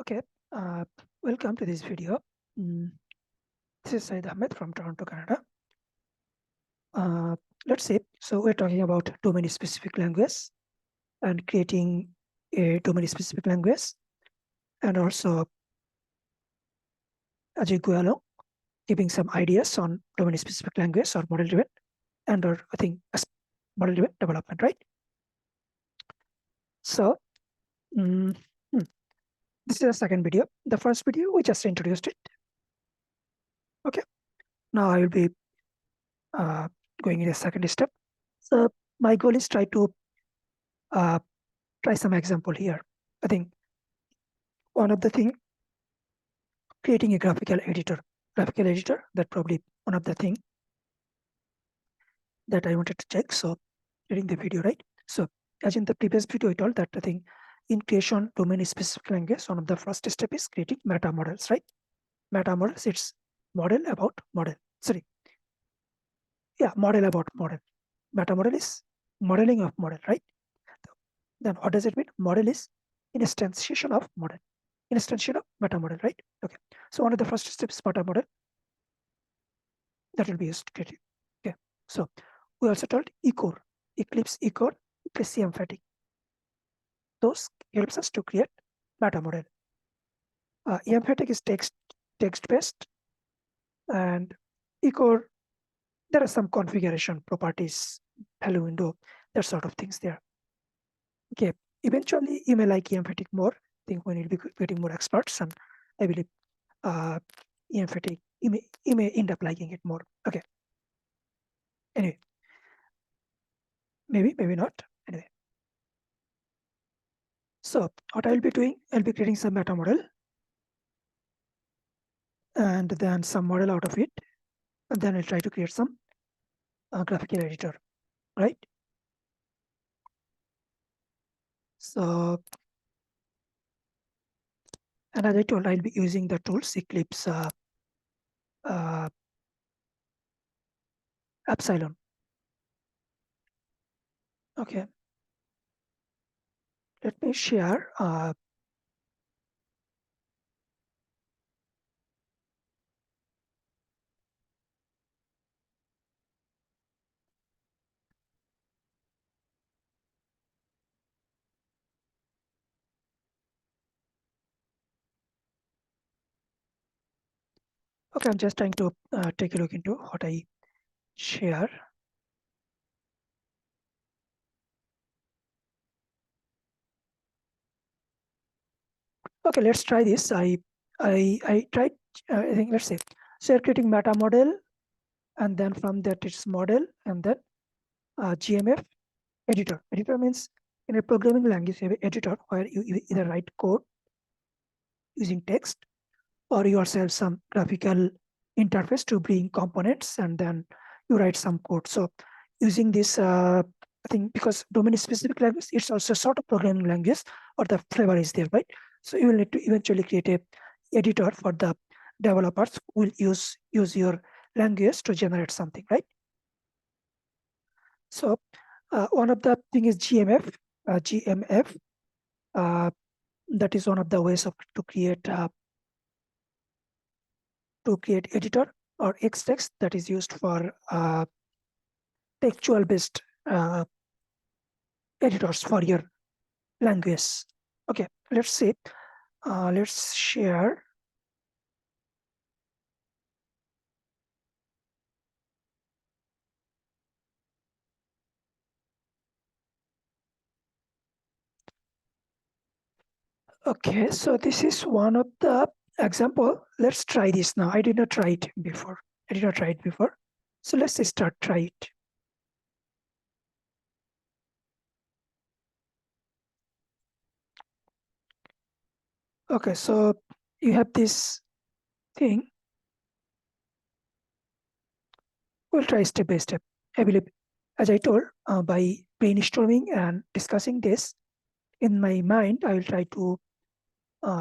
Okay, welcome to this video. This is Said Ahmed from Toronto, Canada. Let's see. So we're talking about domain-specific language and creating a domain-specific language, and also as you go along, giving some ideas on domain-specific language or model-driven, and or I think model-driven development, right? So this is the second video. The first video we just introduced it. Okay. Now I will be going in a second step. So my goal is try some example here. I think one of the thing, creating a graphical editor, that probably one of the thing that I wanted to check. So during the video, right? So as in the previous video, I told that I think in creation domain specific language, one of the first step is creating meta models, right? Meta models, it's model about model. Sorry. Yeah, model about model. Meta model is modeling of model, right? Then what does it mean? Model is instantiation of model. Instantiation of meta model, right? Okay. So one of the first steps, meta model, that will be used. Okay. So we also told eCore, Eclipse eCore, Eclipse emphatic. Those helps us to create meta model. Emphatic is text based, and eCore, there are some configuration properties, hello window, that sort of things there. Okay. Eventually, you may like emphatic more. I think we will be getting more experts, and I believe emphatic, you may end up liking it more. Okay. Anyway, maybe not. Anyway. So what I'll be doing, I'll be creating some meta model and then some model out of it. And then I'll try to create some graphical editor, right? So, and as I told, I'll be using the tools Eclipse Epsilon. Okay. Let me share. Okay, I'm just trying to take a look into what I share. Okay, let's try this. I tried. I think let's say. So you're creating meta model, and then from that it's model, and then GMF editor. Editor means in a programming language, you have an editor where you either write code using text, or you also have some graphical interface to bring components, and then you write some code. So using this, I think because domain-specific language, it's also sort of programming language, or the flavor is there, right? So you will need to eventually create a editor for the developers who will use your language to generate something, right? So one of the thing is GMF. GMF. That is one of the ways to create editor, or Xtext, that is used for textual based editors for your language. Okay, let's see. Let's share. Okay, so this is one of the example. Let's try this now. I did not try it before. So let's try it. Okay, so you have this thing. We'll try step by step. I believe, as I told, by brainstorming and discussing this in my mind, I will try to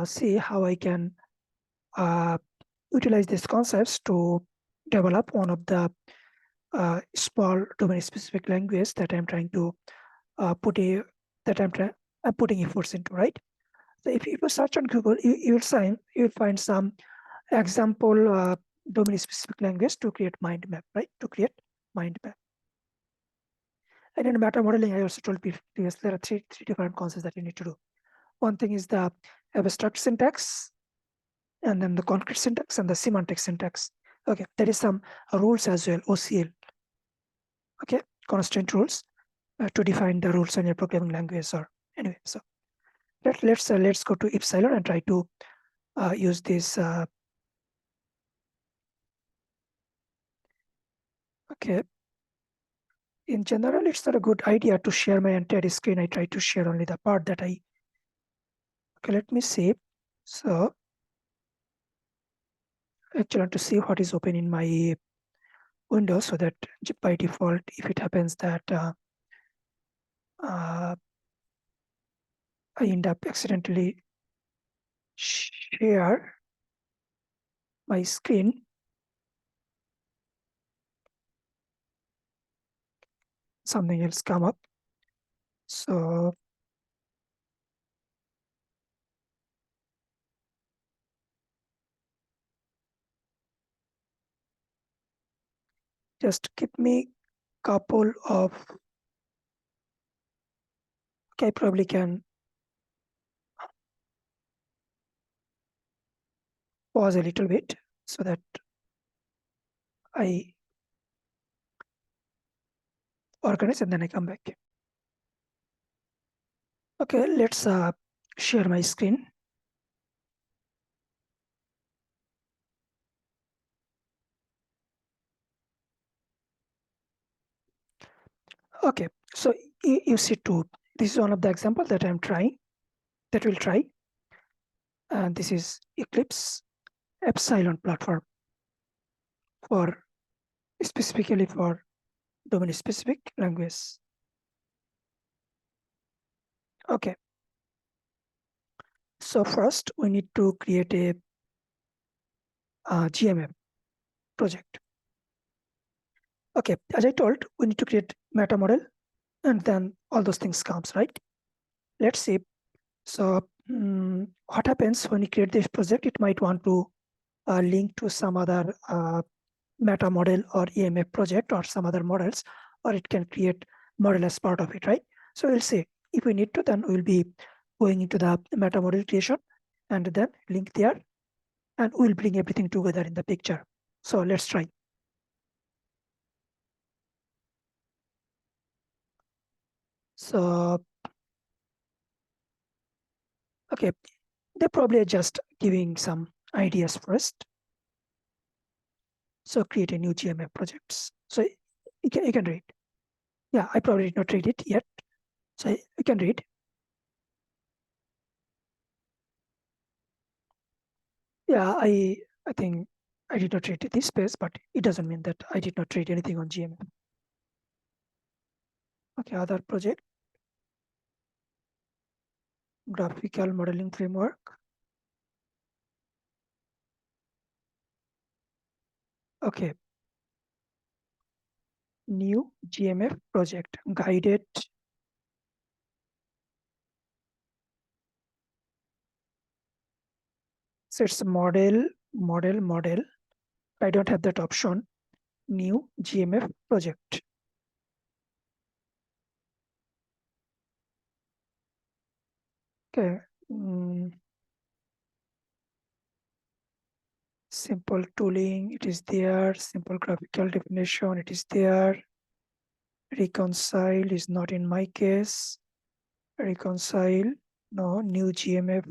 see how I can utilize these concepts to develop one of the small domain-specific language that I'm trying to I'm putting efforts into, right? So if you search on Google, you'll find some example domain-specific language to create mind map, right? To create mind map. And in meta modeling, I also told previously there are three different concepts that you need to do. One thing is the abstract syntax, and then the concrete syntax and the semantic syntax. Okay, there is some rules as well, OCL. Okay, constant rules to define the rules on your programming language. Or anyway, so let's go to Epsilon and try to use this. Okay. In general, it's not a good idea to share my entire screen. I try to share only the part that I. Okay, let me see. So actually, I want to see what is open in my window, so that by default, if it happens that I end up accidentally share my screen, something else come up. So just give me couple of. Okay, I probably can pause a little bit so that I organize and then I come back. Okay, let's share my screen. Okay, so you see two. This is one of the examples that I'm trying, that we'll try. And this is Eclipse Epsilon platform for specifically for domain specific language. Okay. So first we need to create a GMF project. Okay, as I told, we need to create meta model, and then all those things comes, right? Let's see. So what happens when you create this project? It might want to link to some other meta model or EMF project or some other models, or it can create model as part of it, right? So we'll see. If we need to, then we'll be going into the meta model creation and then link there, and we'll bring everything together in the picture. So let's try. So, okay, they probably are just giving some ideas first. So create a new GMF projects. So you can read. Yeah, I probably did not read it yet. So you can read. Yeah, I think I did not read this space, but it doesn't mean that I did not read anything on GMF. Okay, other project, graphical modeling framework. Okay, new GMF project, guided. So it's model. I don't have that option. New GMF project. Okay. Simple tooling, it is there. Simple graphical definition, it is there. Reconcile is not in my case. Reconcile, no. New GMF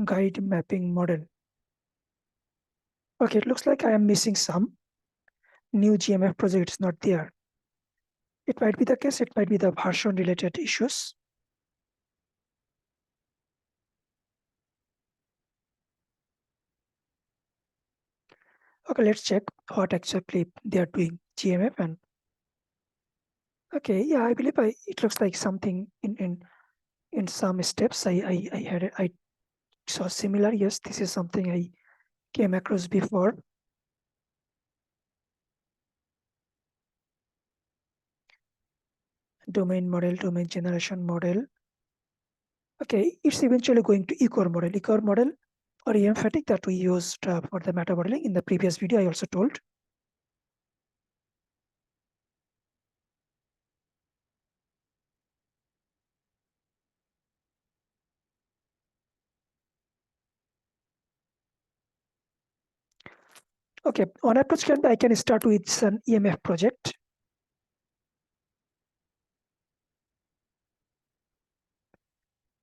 guide mapping model. Okay, it looks like I am missing some. New GMF project is not there. It might be the case, it might be the version related issues. Okay, let's check what exactly they are doing. GMF and okay, yeah, I believe it looks like something in some steps I saw similar. Yes, this is something I came across before. Domain model, domain generation model. Okay, it's eventually going to eCore model. eCore model or emphatic that we used for the meta modeling in the previous video, I also told. Okay, on approach can I can start with an EMF project.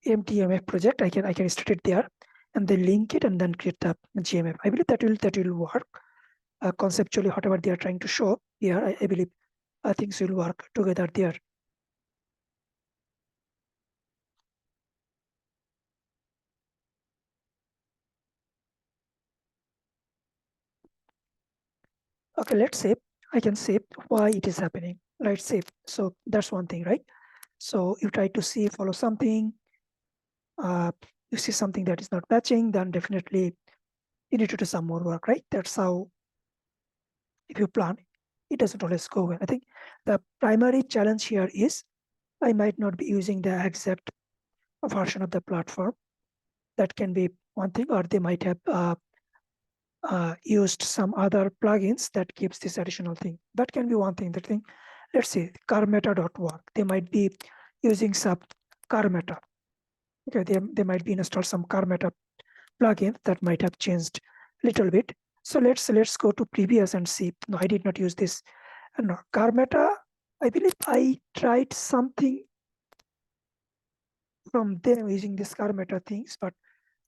Empty EMF project. I can start it there and then link it and then create the GMF. I believe that will work. Conceptually, whatever they are trying to show here, I believe things will work together there. Okay, let's say I can say why it is happening. Right, say so that's one thing, right? So you try to see follow something, you see something that is not matching, then definitely you need to do some more work, right? That's how, if you plan, it doesn't always go well. I think the primary challenge here is I might not be using the exact version of the platform. That can be one thing, or they might have used some other plugins that gives this additional thing. That can be one thing. That thing, let's say carmeta.work. They might be using some carmeta. Okay, they might be installed some carmeta plugin that might have changed a little bit. So let's go to previous and see. No, I did not use this. No, carmeta. I believe I tried something from them using this carmeta things, but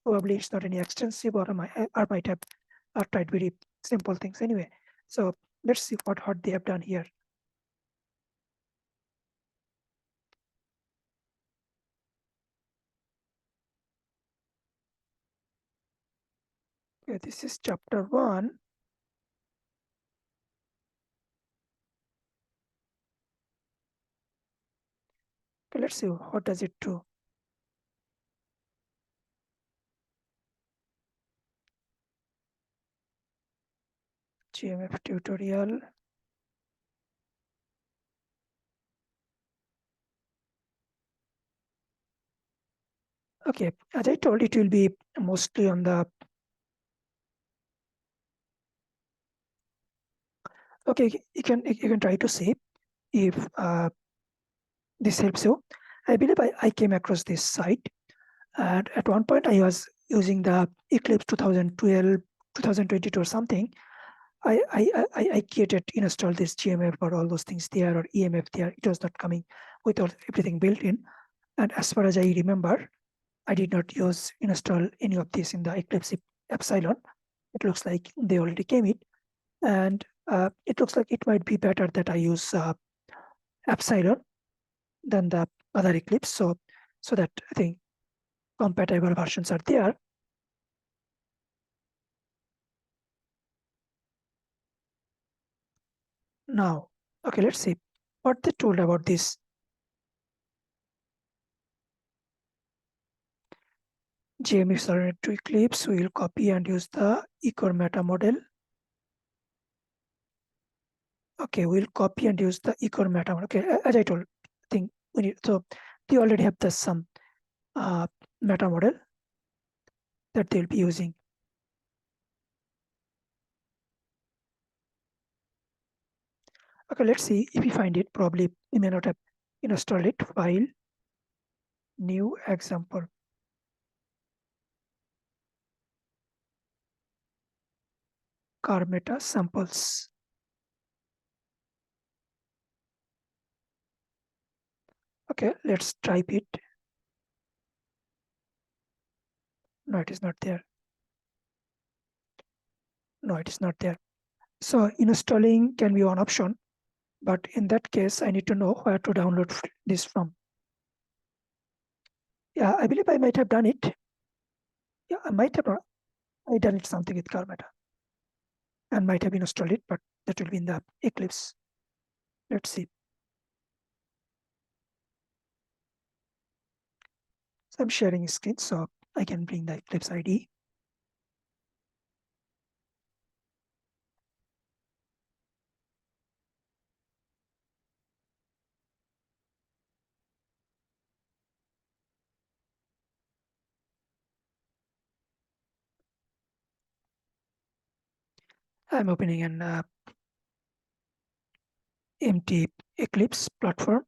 probably it's not any extensive, or might have tried very simple things anyway. So let's see what they have done here. Okay, this is chapter 1. Okay, let's see what does it do. GMF tutorial. Okay, as I told, it will be mostly on the. Okay, you can try to see if this helps you. I believe I came across this site, and at one point I was using the Eclipse 2012, 2022 or something. I created, installed this GMF or all those things there, or EMF there. It was not coming with everything built in. And as far as I remember, I did not install any of this in the Eclipse Epsilon. It looks like they already came in. And it looks like it might be better that I use Epsilon than the other Eclipse. So that I think compatible versions are there. Now, okay, let's see what they told about this. GMF is related to Eclipse. We will copy and use the eCore meta model. Okay, we'll copy and use the eCore meta model. Okay, as I told, I think we need, so they already have the some meta model that they'll be using. Okay, let's see if we find it. Probably we may not have installed it. File, new example. Car meta samples. Okay, let's type it. No, it is not there. No, it is not there. So installing can be one option, but in that case, I need to know where to download this from. Yeah, I believe I might have done it. Yeah, I might have I done it something with Carmeta and might have installed it, but that will be in the Eclipse. Let's see. So I'm sharing a screen, so I can bring the Eclipse ID. I'm opening an empty Eclipse platform.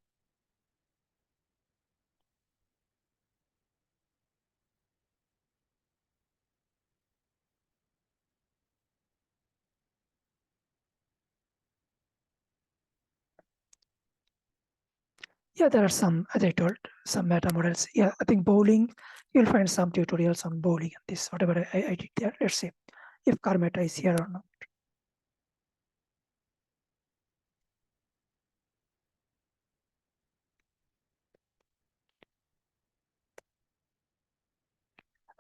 Yeah, there are some, as I told, some meta models. Yeah, I think bowling, you'll find some tutorials on bowling and this, whatever I did there. Let's see if car meta is here or not.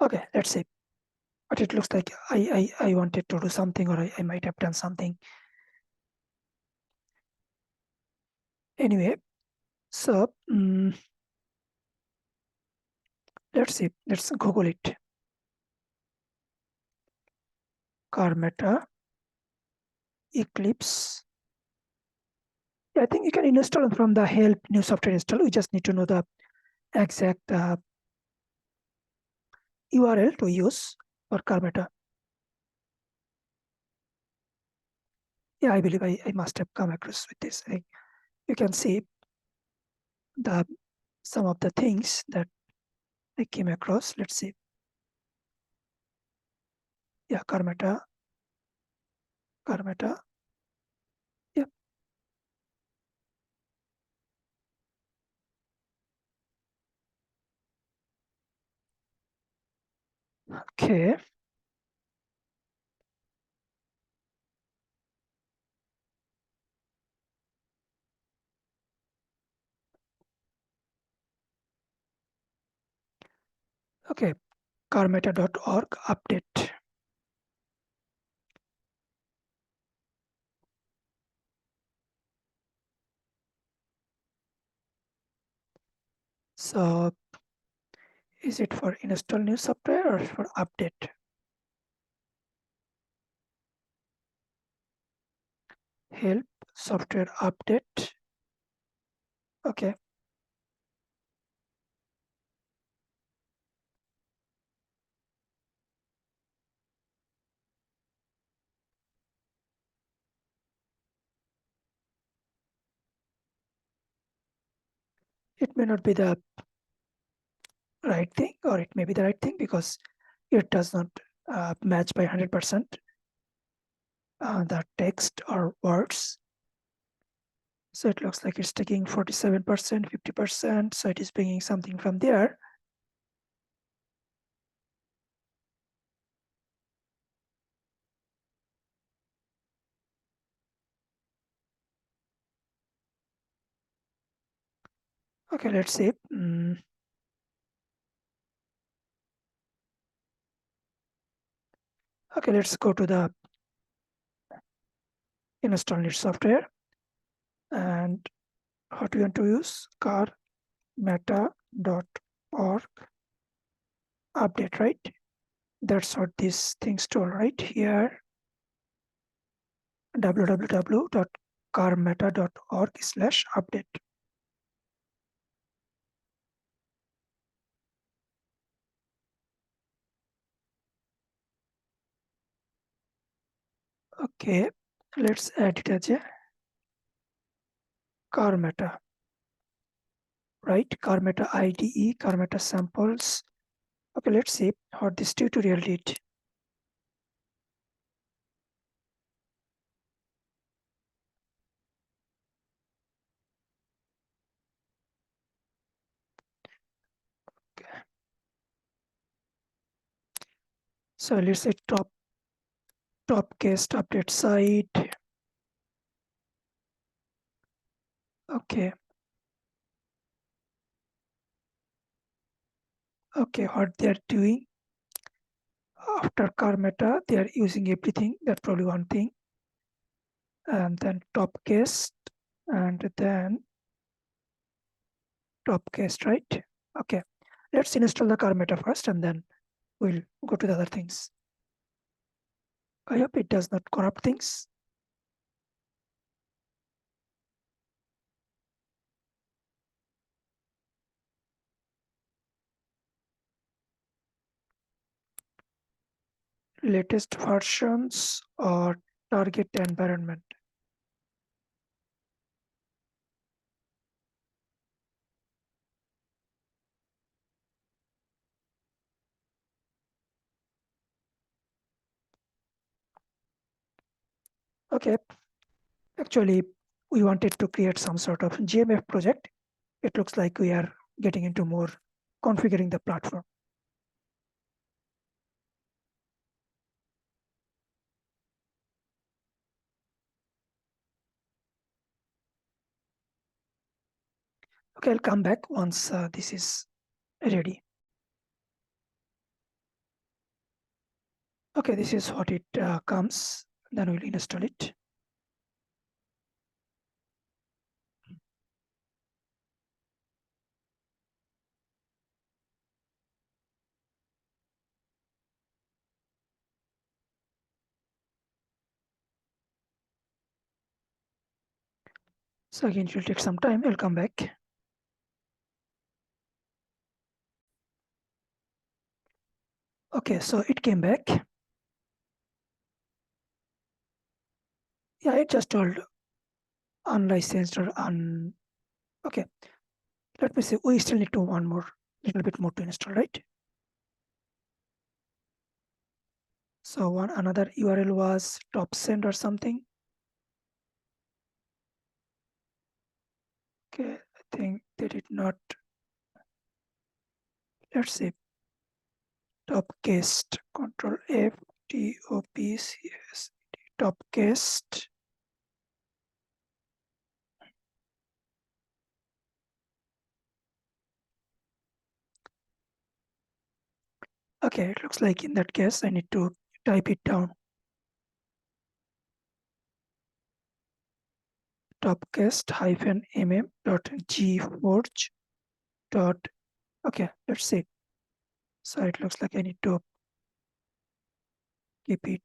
Okay, let's see. But it looks like I wanted to do something, or I might have done something. Anyway, so let's see. Let's Google it. Car meta Eclipse. Yeah, I think you can install from the help new software install. We just need to know the exact URL to use for car meta. Yeah, I believe I must have come across with this. You can see the some of the things that I came across. Let's see. Yeah, car meta. Yeah. Okay. Okay. carmeta.org update. So is it for install new software or for update? Help software update. Okay. It may not be the right thing, or it may be the right thing because it does not match by 100% the text or words. So it looks like it's taking 47%, 50%. So it is bringing something from there. Okay, let's see. Okay, let's go to the install new software. And how do you want to use carmeta.org update, right? That's what these things told right here. www.carmeta.org/update. Okay, let's add it as a carmeta, right? Carmeta IDE, carmeta samples. Okay, let's see what this tutorial did. Okay. So let's say top case update site. Okay. Okay, what they're doing after carmeta, they are using everything. That's probably one thing. And then top case, and then top case, right? Okay. Let's install the carmeta first, and then we'll go to the other things. I hope it does not corrupt things. Latest versions or target environment. Okay, actually, we wanted to create some sort of GMF project. It looks like we are getting into more configuring the platform. Okay, I'll come back once this is ready. Okay, this is what it comes. Then we'll install it. So again, it will take some time. I'll come back. Okay, so it came back. Yeah, it just told unlicensed or okay. Let me see. We still need to little bit more to install, right? So another URL was top send or something. Okay, I think they did not. Let's see. Topcast, Control F, TOPCS, Topcast. Okay, it looks like in that case, I need to type it down. Topcast-mm.gforge. Okay, let's see. So it looks like I need to keep it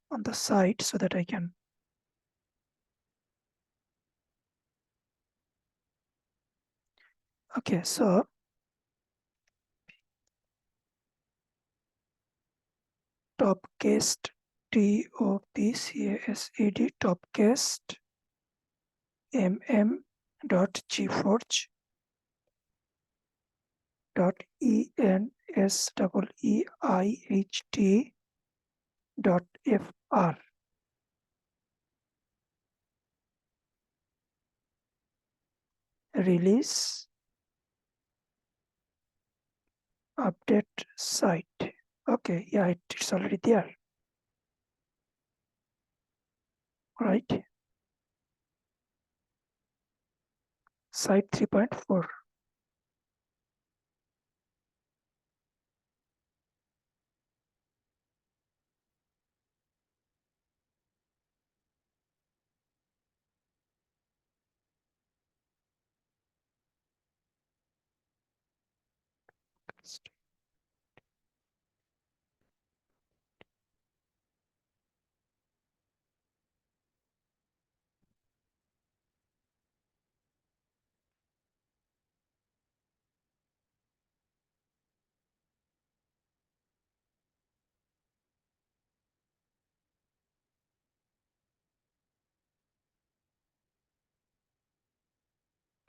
on the side so that I can. Okay, so Topcast, TOPCASED, Topcast mm.gforge .enseiht.fr. Release update site. Okay, yeah, it's already there. Right. Site 3.4.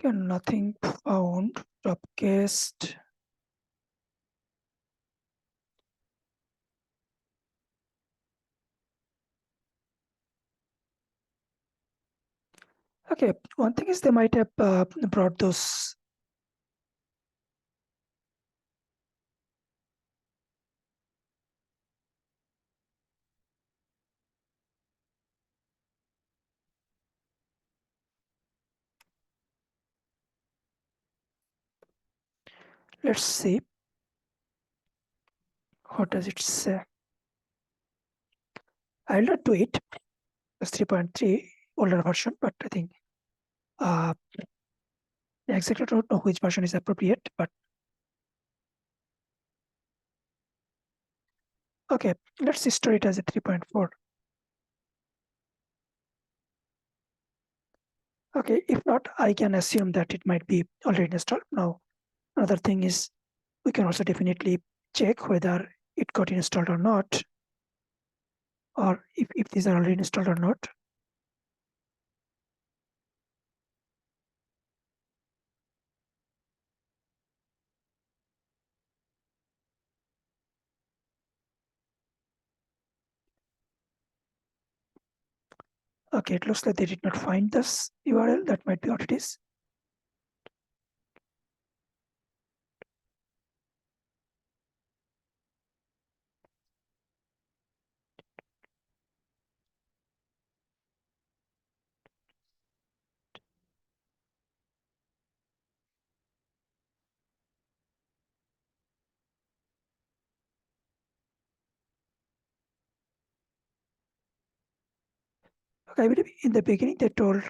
Okay, nothing found. Topcast. Okay, one thing is they might have brought those. Let's see. What does it say? I'll not do it. It's 3.3 older version, but I think I exactly don't know which version is appropriate, but okay, let's store it as a 3.4. Okay, if not, I can assume that it might be already installed. Now, another thing is we can also definitely check whether it got installed or not or if these are already installed or not. Okay, it looks like they did not find this URL. That might be what it is. Okay, I believe in the beginning they told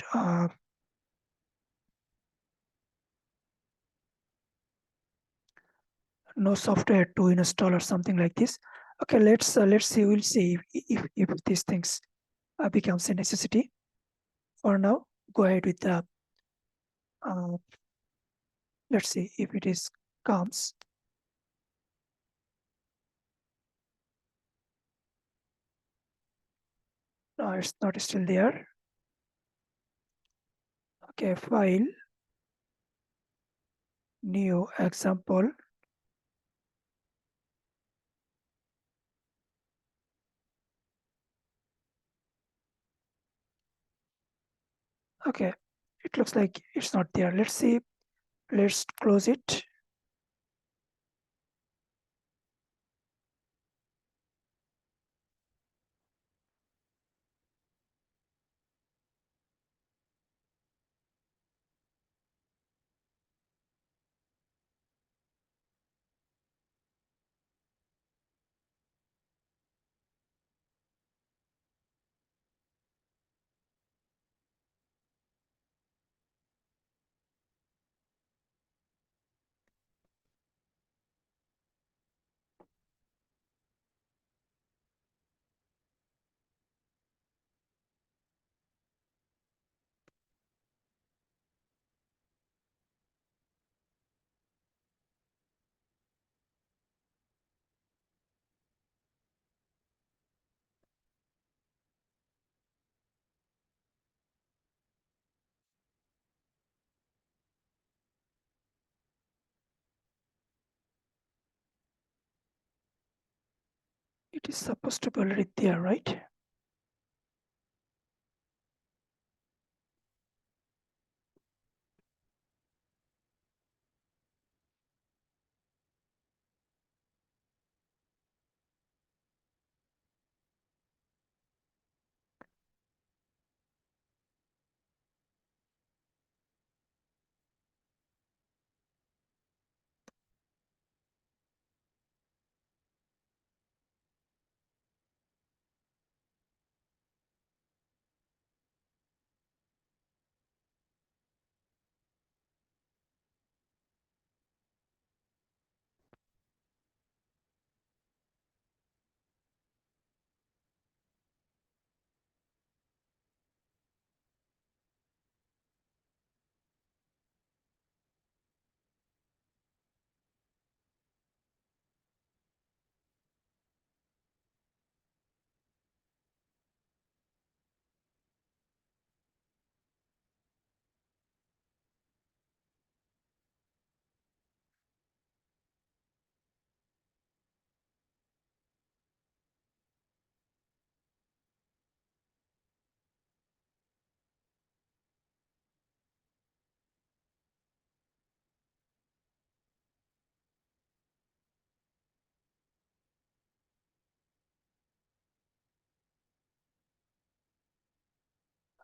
no software to install or something like this. Okay, let's see. We'll see if these things becomes a necessity. For now, go ahead with the. Let's see if it is comes. No, it's not still there. Okay, file, new example. Okay, it looks like it's not there. Let's see. Let's close it. It is supposed to be already there, right?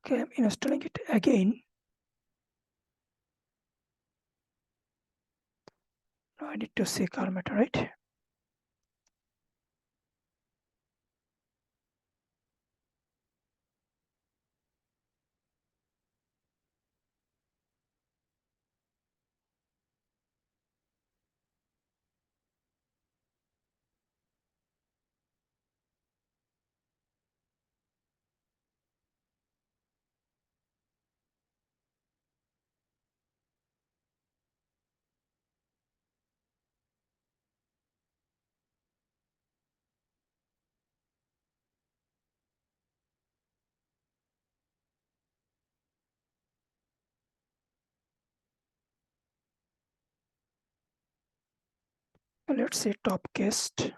Okay, I'm installing it again. Now I need to see Karmata, right? Let's say top cast.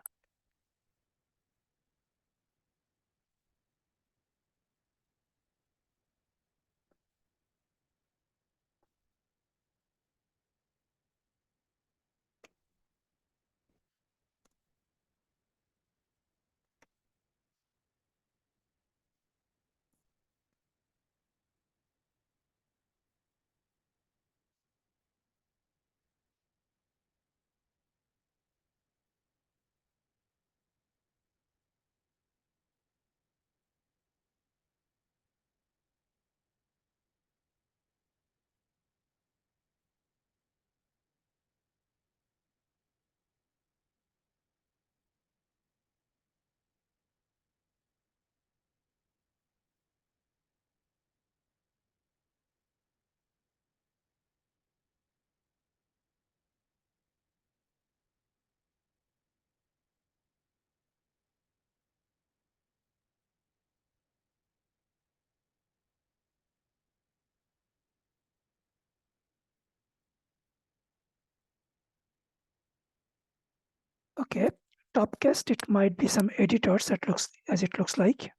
Okay, top cast, it might be some editors that looks as it looks like.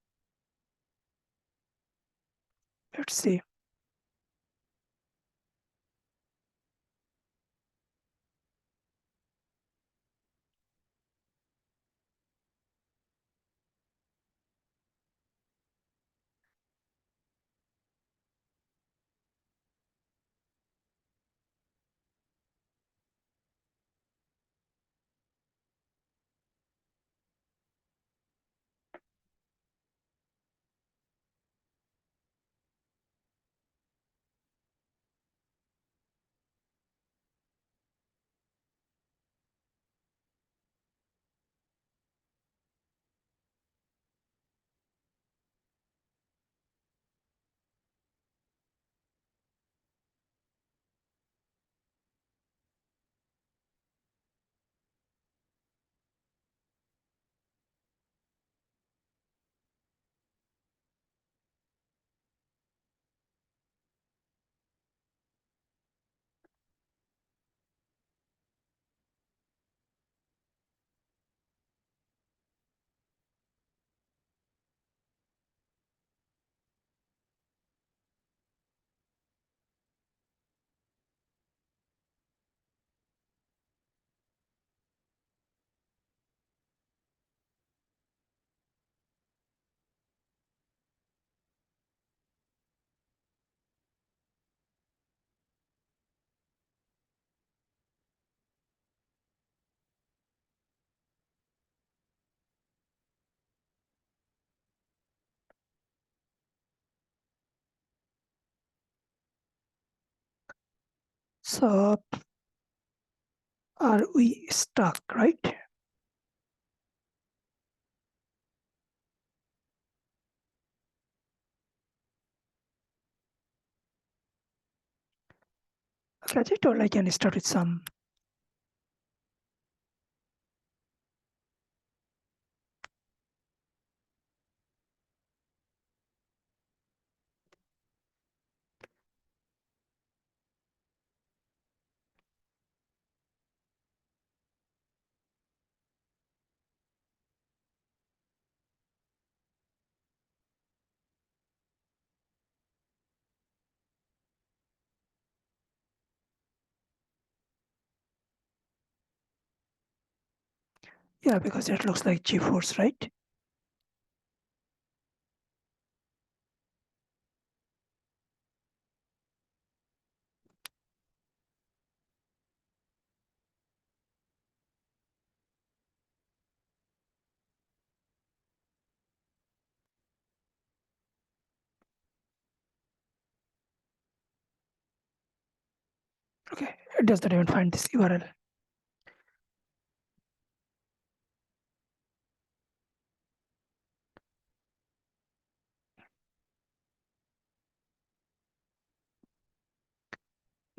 Let's see. So are we stuck, right? Okay, I told I can start with some. Yeah, because it looks like GeForce, right? Okay, it does not even find this URL.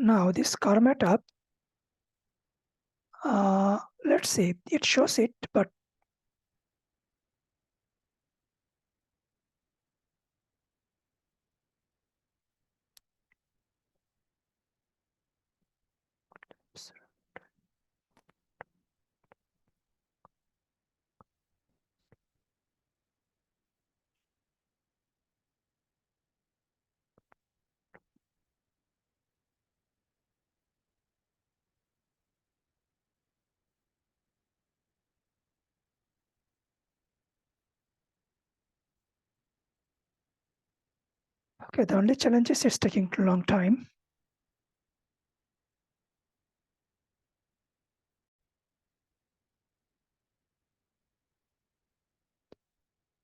Now this Karma tab, let's see, it shows it, but Okay, the only challenge is it's taking a long time.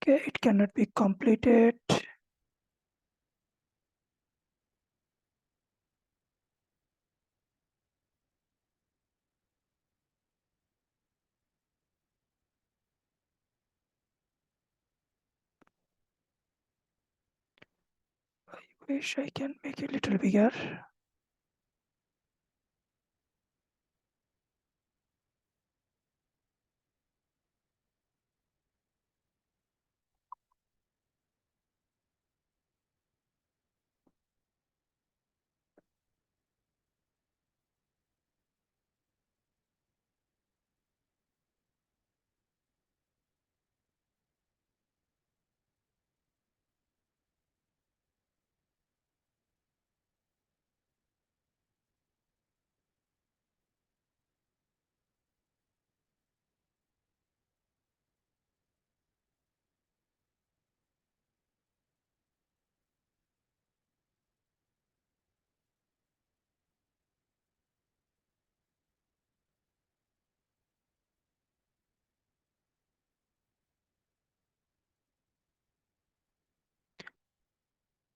Okay, it cannot be completed. I wish I can make it a little bigger.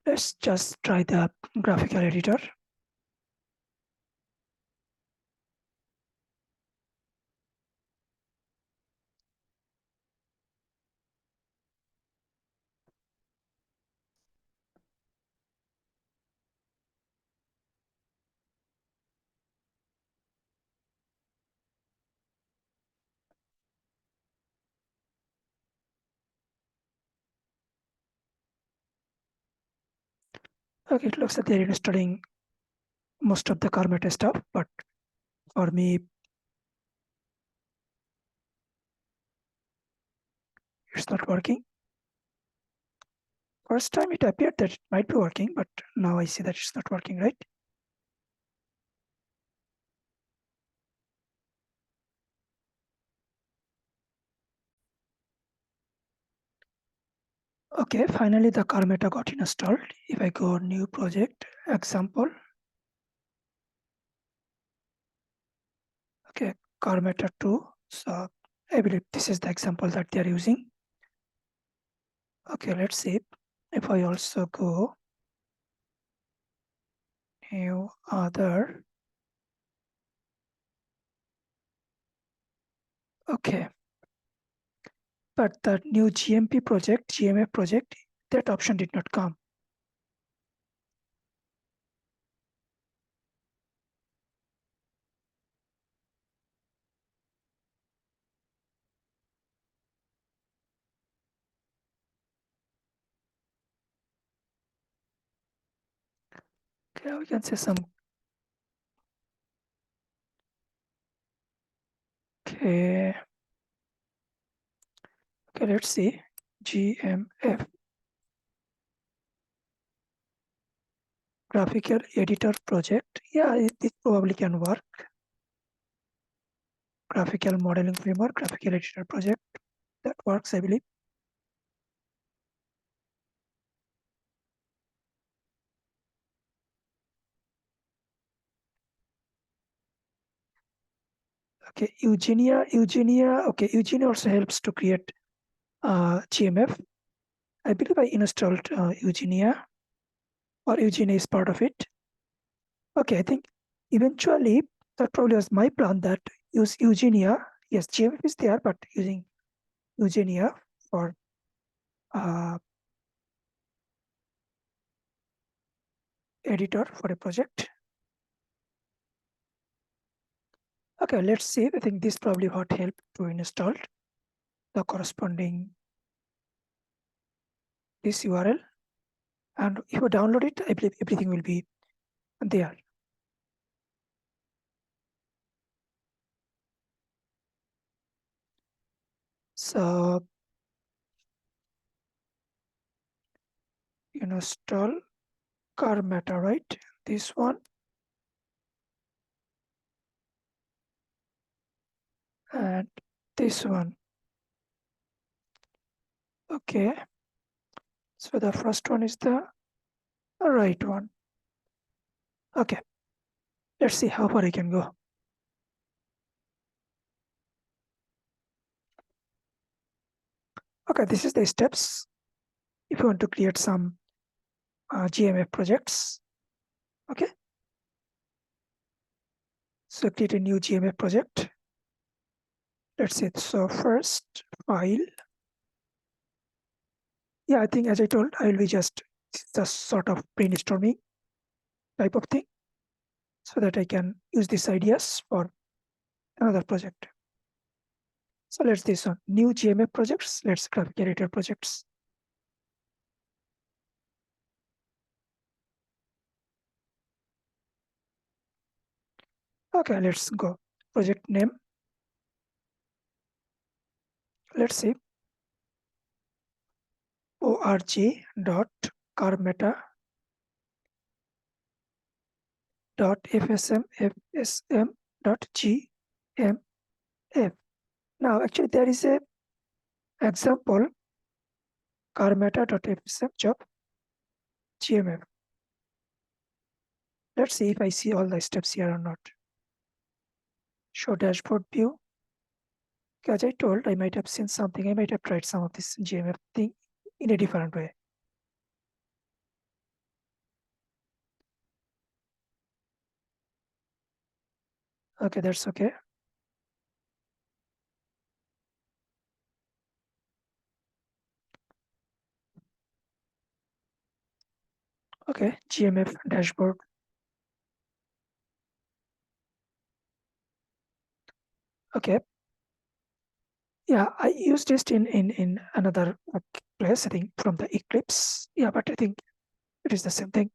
Let's just try the graphical editor. Okay, it looks like they're installing most of the car meta stuff, but for me, it's not working. First time it appeared that it might be working, but now I see that it's not working, right? Okay, finally the car meta got installed. If I go new project, example, okay, car meta 2. So I believe this is the example that they're using. Okay, let's see if I also go new other. Okay, but the new GMP project, GMF project, that option did not come. Okay, we can say some. Okay, okay, let's see GMF graphical editor project. Yeah, it probably can work. Graphical modeling framework, graphical editor project. That works, I believe. Okay, Eugenia. Okay, Eugenia also helps to create GMF. I believe I installed Eugenia, or Eugenia is part of it. Okay, I think eventually that probably was my plan, that use Eugenia. Yes, GMF is there, but using Eugenia for editor for a project. Okay, let's see. I think this probably what helped to install the corresponding this URL. And if you download it, I believe everything will be there. So you install car meta, right? This one. And this one. Okay. So the first one is the a right one. Okay, let's see how far I can go. Okay, this is the steps if you want to create some GMF projects. Okay, so create a new GMF project. Let's see. So first file. Yeah, I think as I told, I will be just sort of brainstorming type of thing so that I can use these ideas for another project. So let's this one, new GMF projects. Let's graphic editor projects. Okay, let's go. Project name. Let's see. org.carmeta.fsm.gmf. Now, actually, there is a example carmeta.fsm job GMF. Let's see if I see all the steps here or not. Show dashboard view. As I told, I might have seen something. I might have tried some of this GMF thing in a different way. Okay, that's okay. Okay, GMF dashboard. Okay. Yeah, I used this in another place, I think from the Eclipse. Yeah, but I think it is the same thing.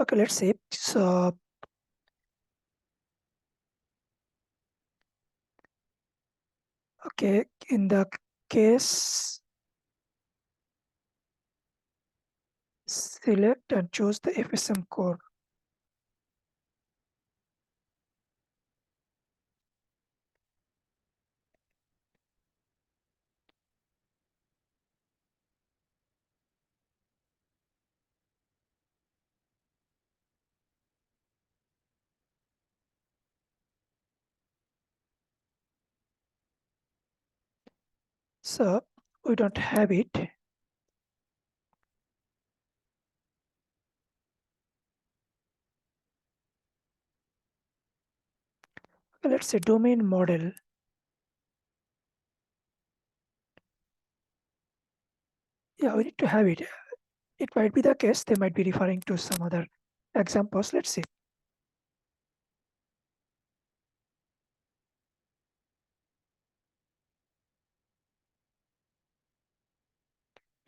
Okay, let's see. So okay, in the case, select and choose the FSM core. So we don't have it. Okay, let's say domain model. Yeah, we need to have it. It might be the case. They might be referring to some other examples. Let's see.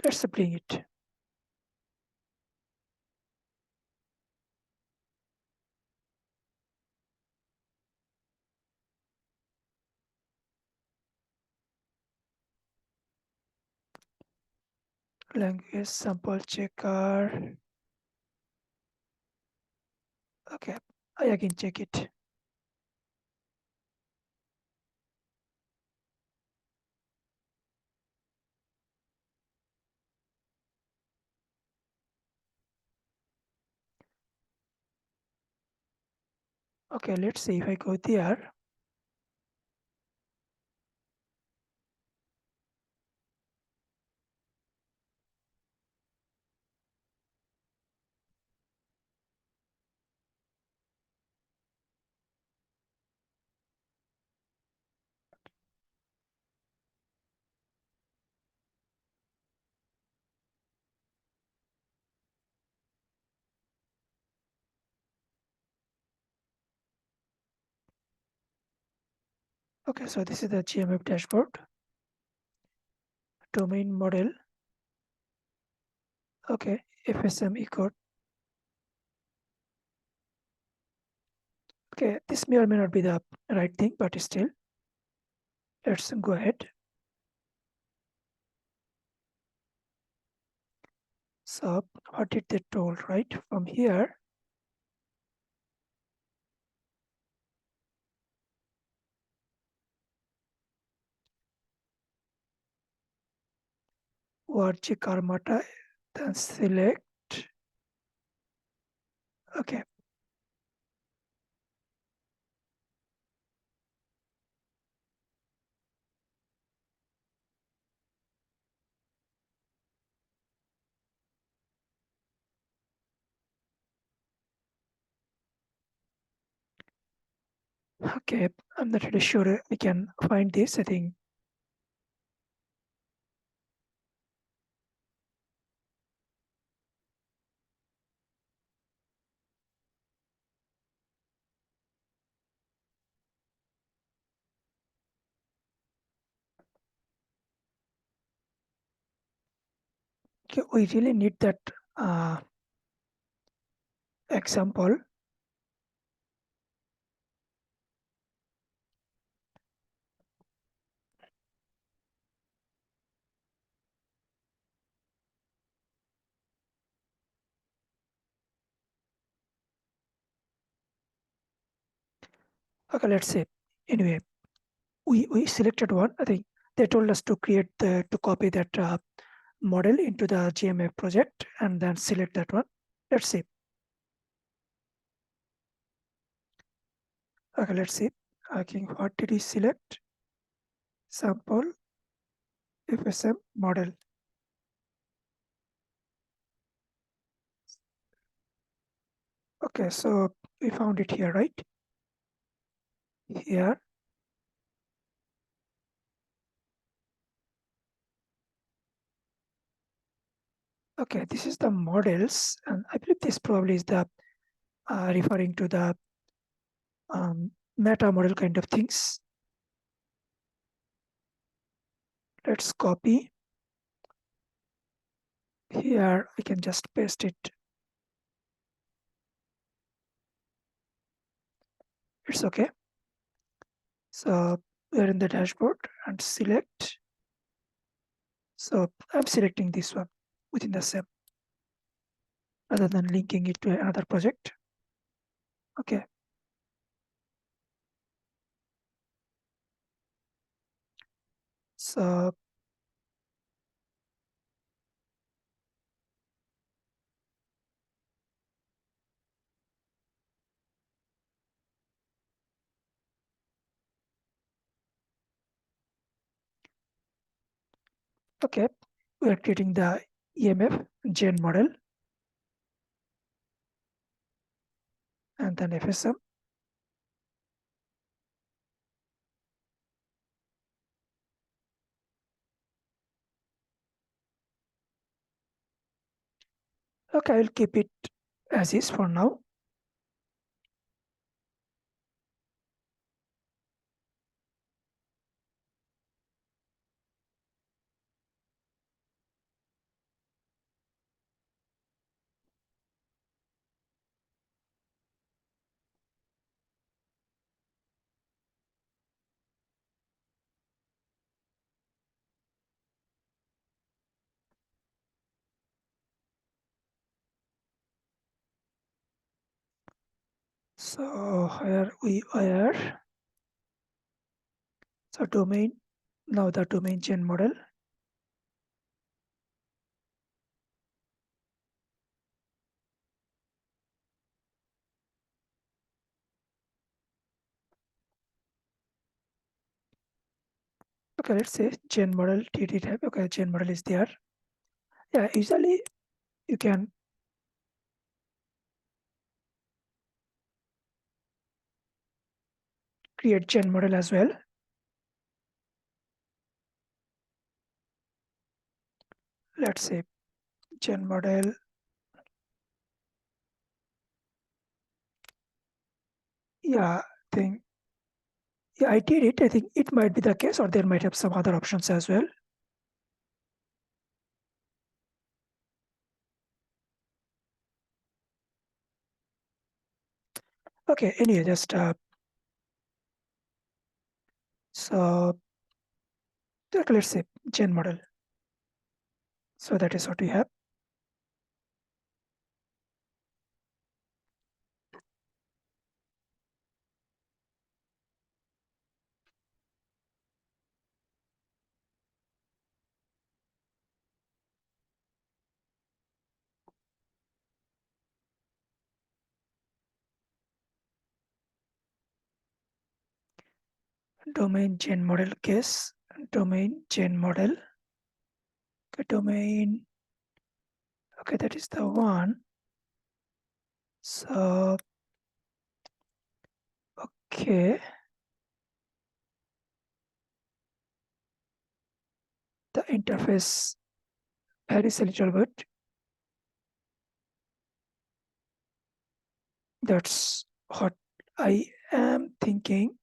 Let's bring it. Language sample checker. Okay, I again check it. Okay, let's see if I go there. Okay, so this is the GMF dashboard. Domain model. Okay, FSM echo. Okay, this may or may not be the right thing, but still, let's go ahead. So what did they told, right? From here, org karmata, then select. Okay. Okay, I'm not really sure we can find this. I think okay, we really need that example. Okay, let's say. Anyway, we selected one. I think they told us to create to copy that model into the GMF project and then select that one. Let's see. Okay, let's see. I think what did we select? Sample FSM model. Okay, so we found it here, right? Here. Okay, this is the models, and I believe this probably is the referring to the meta model kind of things. Let's copy. Here we can just paste it. It's okay. So we're in the dashboard and select. So I'm selecting this one within the same rather than linking it to another project. Okay. So okay, we're creating the EMF gen model and then FSM. Okay, I'll keep it as is for now. So here we are. So domain, now the domain gen model. Okay, let's say gen model TD type. Okay, gen model is there. Yeah, usually you can create gen model as well. Let's say gen model. Yeah, thing. Yeah, I did it. I think it might be the case, or there might have some other options as well. Okay, anyway, just so okay, let's say gen model. So that is what we have. domain chain model case, domain chain model, okay, domain, okay, that is the one. So, okay, the interface varies a little bit. That's what I am thinking.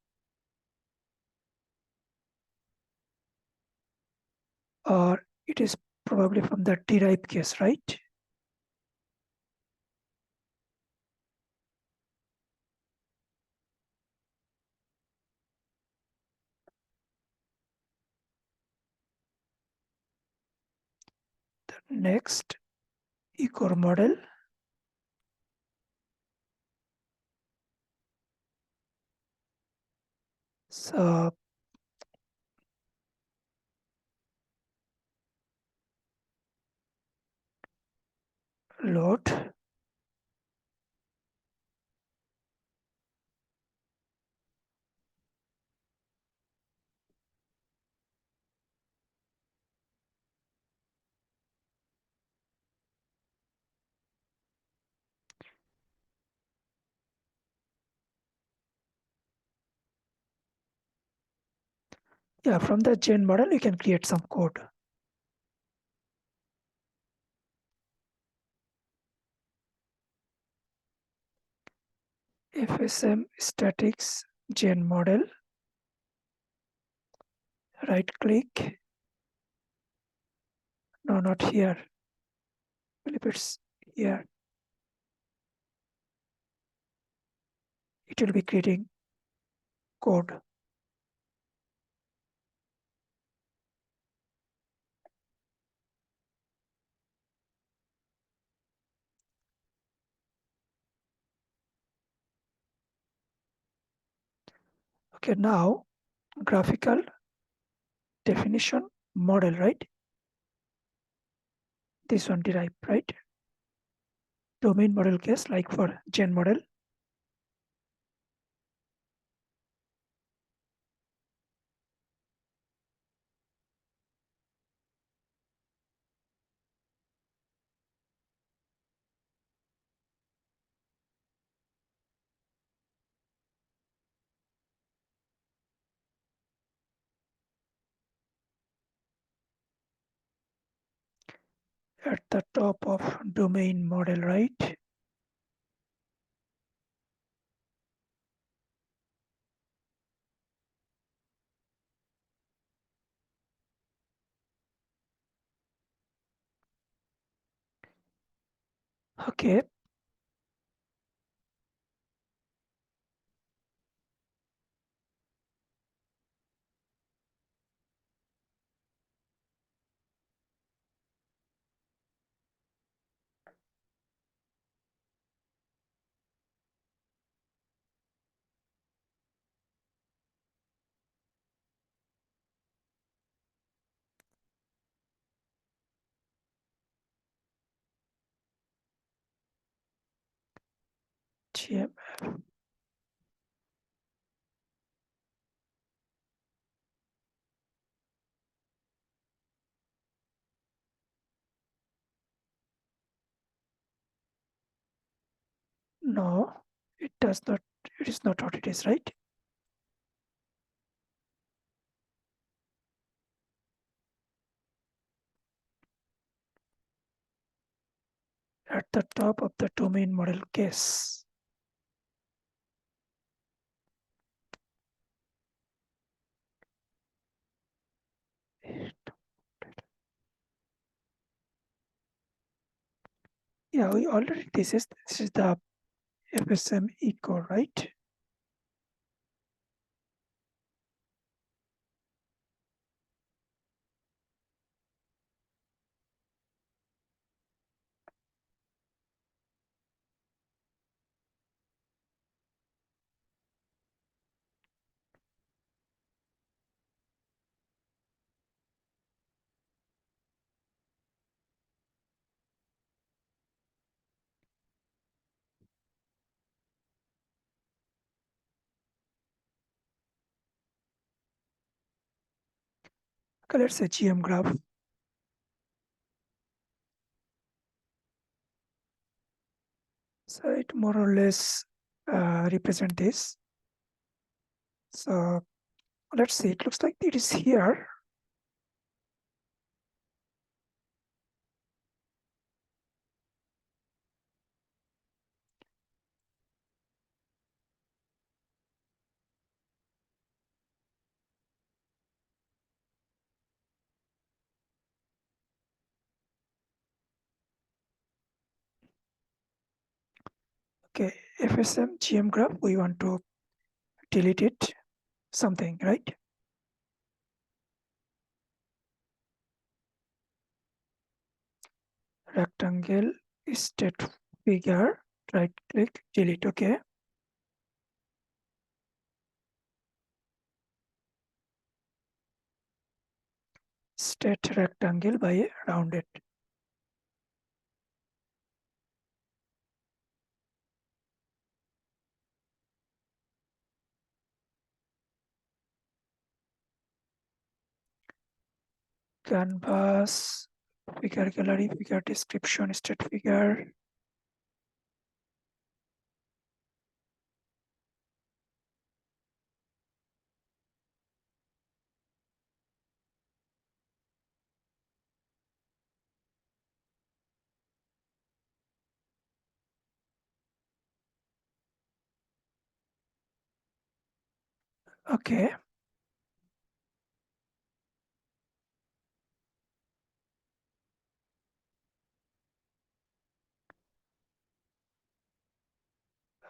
Or it is probably from the derive case, right? The next eCore model. So load. Yeah, from the chain model, you can create some code. FSM statics chain model. Right click. No, not here. If it's here, it will be creating code. Okay, now graphical definition model, right? This one derived, right? Domain model case, like for chain model. At the top of domain model, right? Okay. GMF. No, it does not. It is not what it is, right? At the top of the domain model case. Yeah, we already, this is the FSM eCore, right? Okay, let's say GM graph. So it more or less represent this. So let's see, it looks like it is here. Okay, FSM GM graph, we want to delete it, something, right? Rectangle state figure, right click, delete, okay. State rectangle by rounded. Canvas, figure gallery, figure description, state figure. Okay.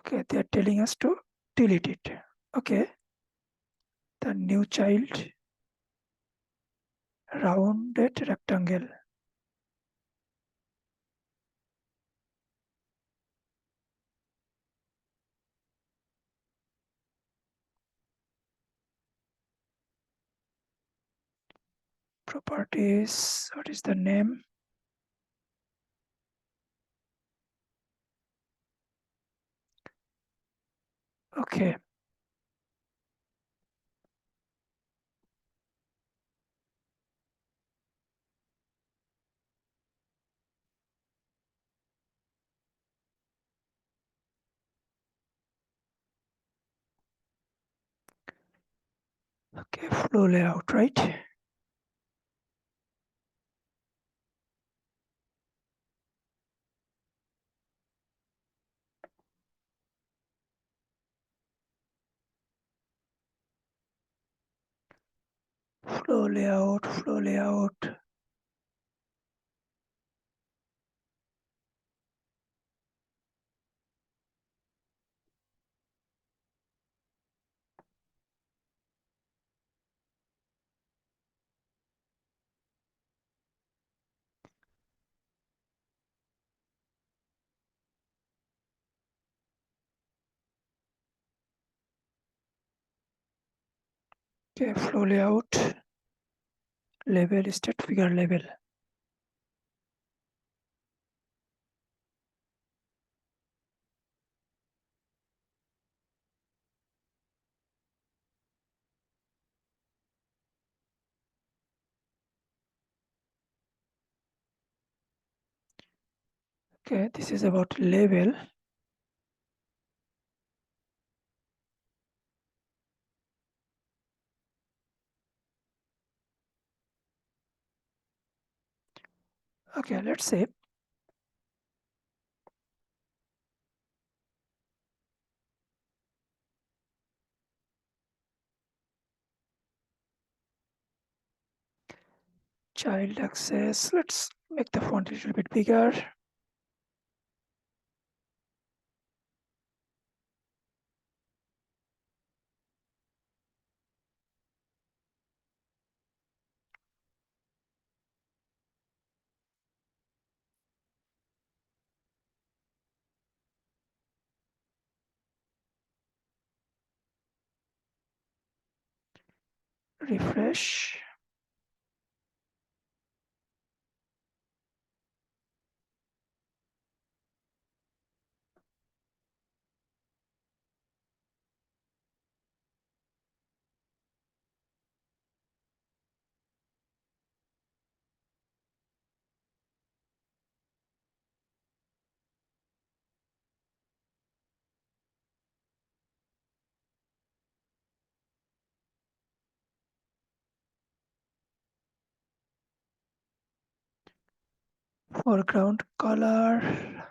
Okay, they are telling us to delete it. Okay. The new child, rounded rectangle. Properties, what is the name? Okay. Okay, flow layout, right? Flow layout, flow layout. Okay, flow layout, label, state figure label. Okay, this is about label. Okay, let's say child access. Let's make the font a little bit bigger. Refresh. foreground color.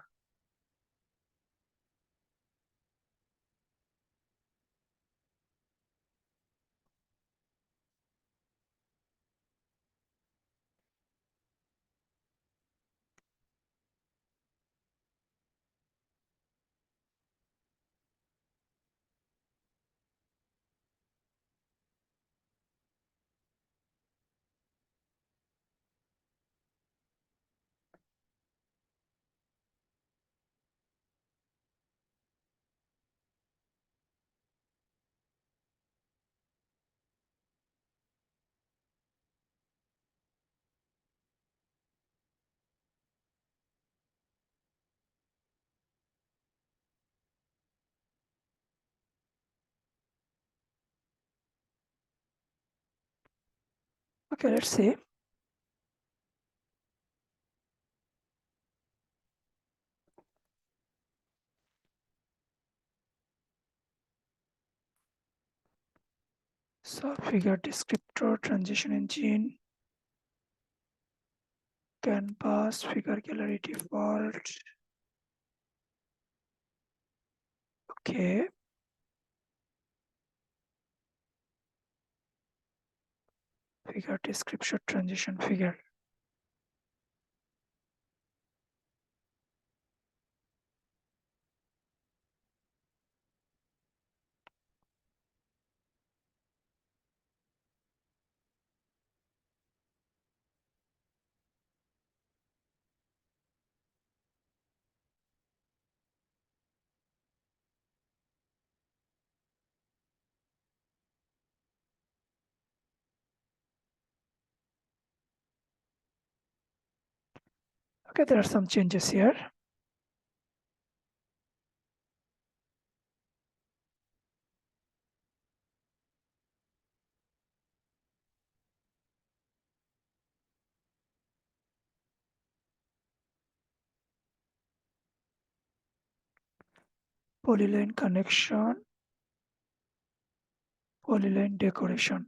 Okay, let's see. So figure descriptor, transition engine, canvas, figure gallery default. Okay. Figure description, transition figure. Okay, there are some changes here. Polyline connection, polyline decoration.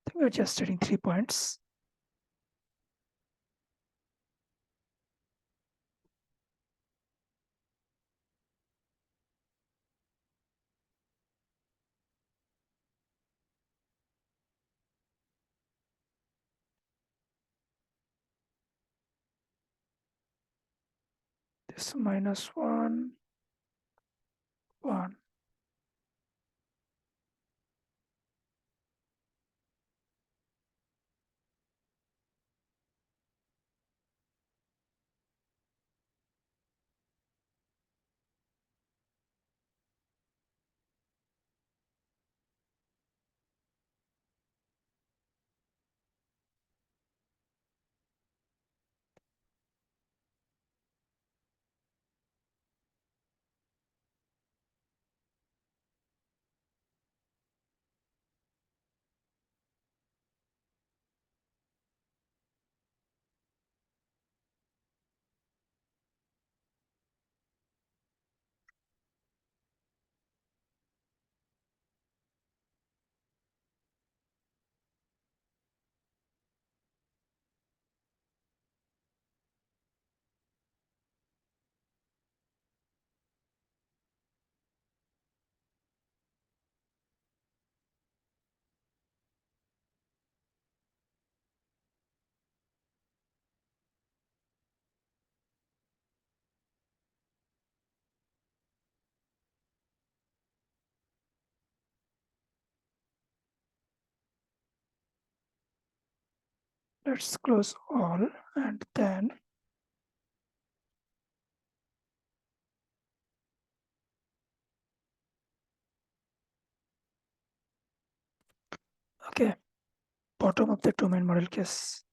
I think we're just setting 3 points. This -1, 1. Let's close all and then okay. bottom of the domain model case.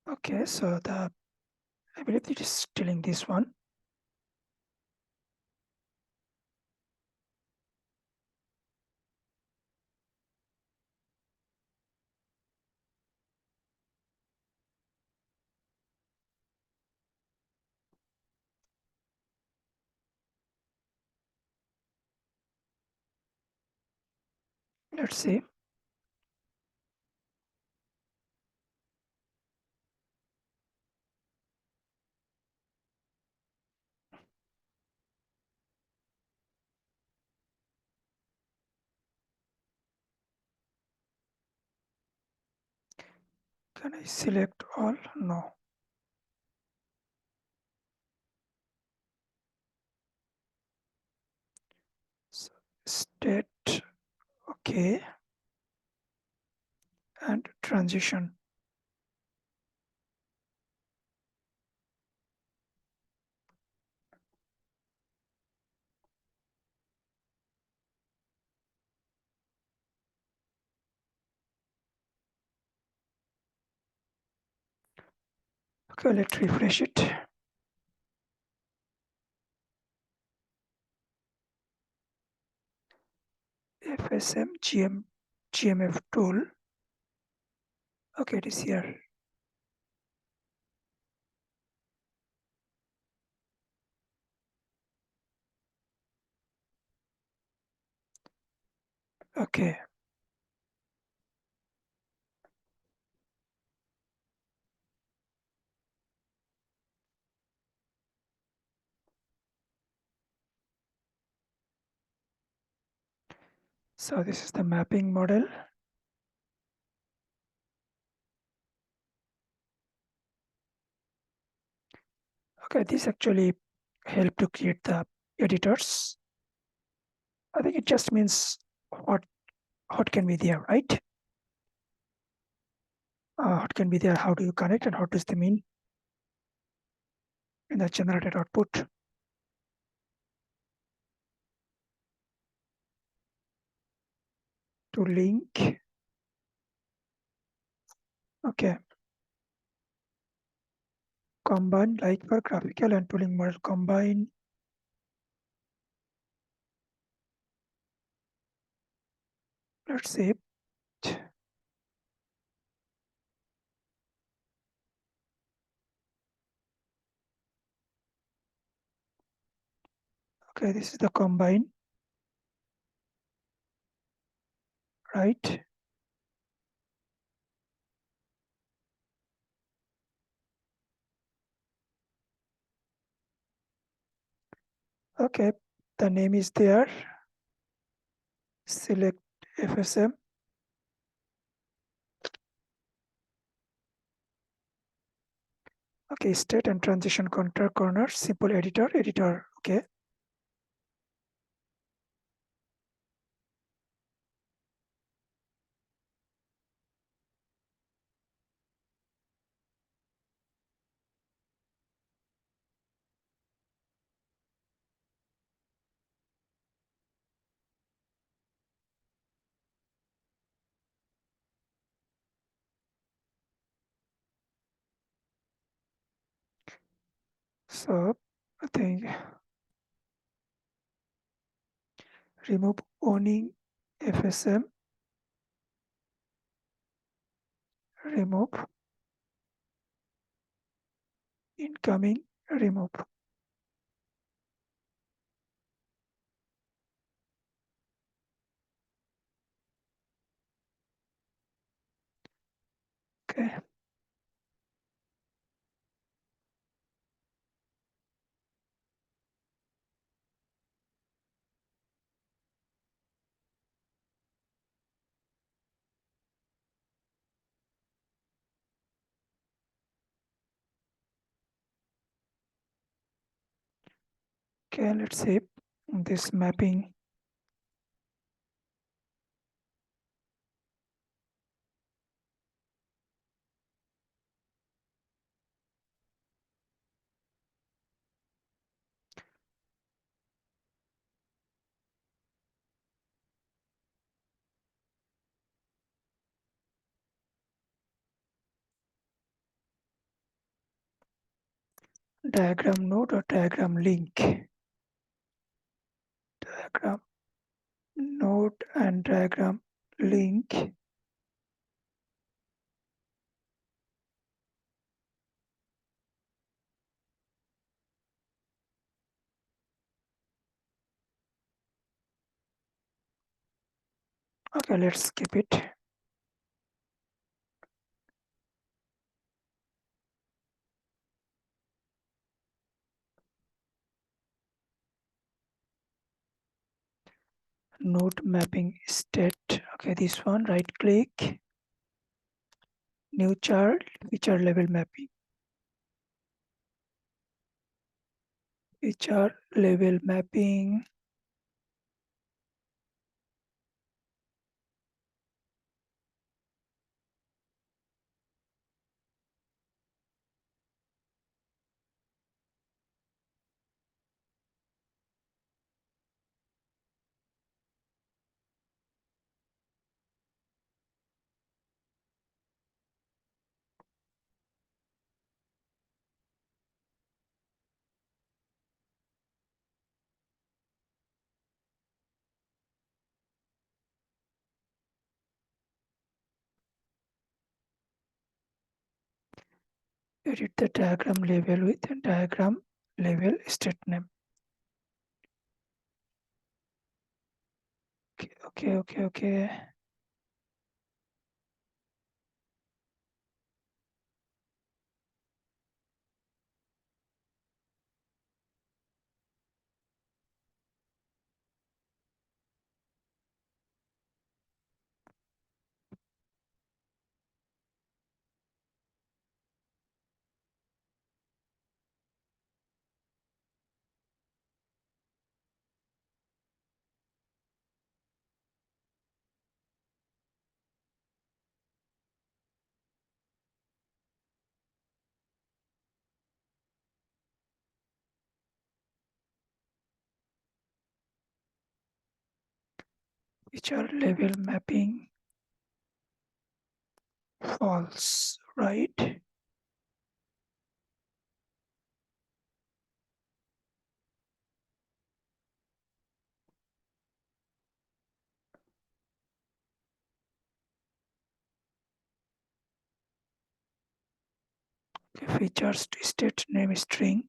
Okay, so I believe it is stealing this one. Let's see. Can I select all? No. So state, okay, and transition. Okay, let's refresh it. FSM GMF tool. Okay, it is here. Okay. So this is the mapping model. Okay, this actually helped to create the editors. I think it just means what can be there, right? What can be there, how do you connect, and what does the mean in the generated output. To link. Okay. Combine, like for graphical and tooling model, combine. Let's see. Okay, this is the combine, right? Okay, the name is there. Select FSM. Okay, state and transition contour corner, simple editor. Okay. So I think remove owning FSM, remove incoming, remove. Okay. Okay, let's see. this mapping diagram node or diagram link. Diagram node and diagram link. Okay, let's skip it. Node mapping state. Okay, this one, right click, new chart, feature level mapping. Feature level mapping. Edit the diagram label with diagram label state name. Okay. Feature level mapping false, right? Okay, features to state name string.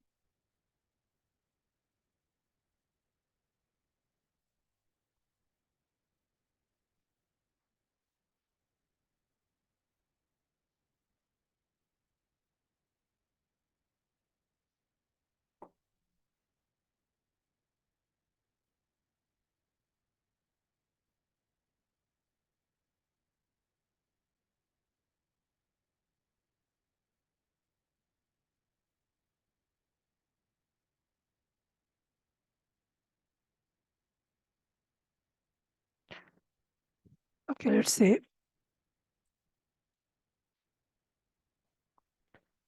Okay, let's see.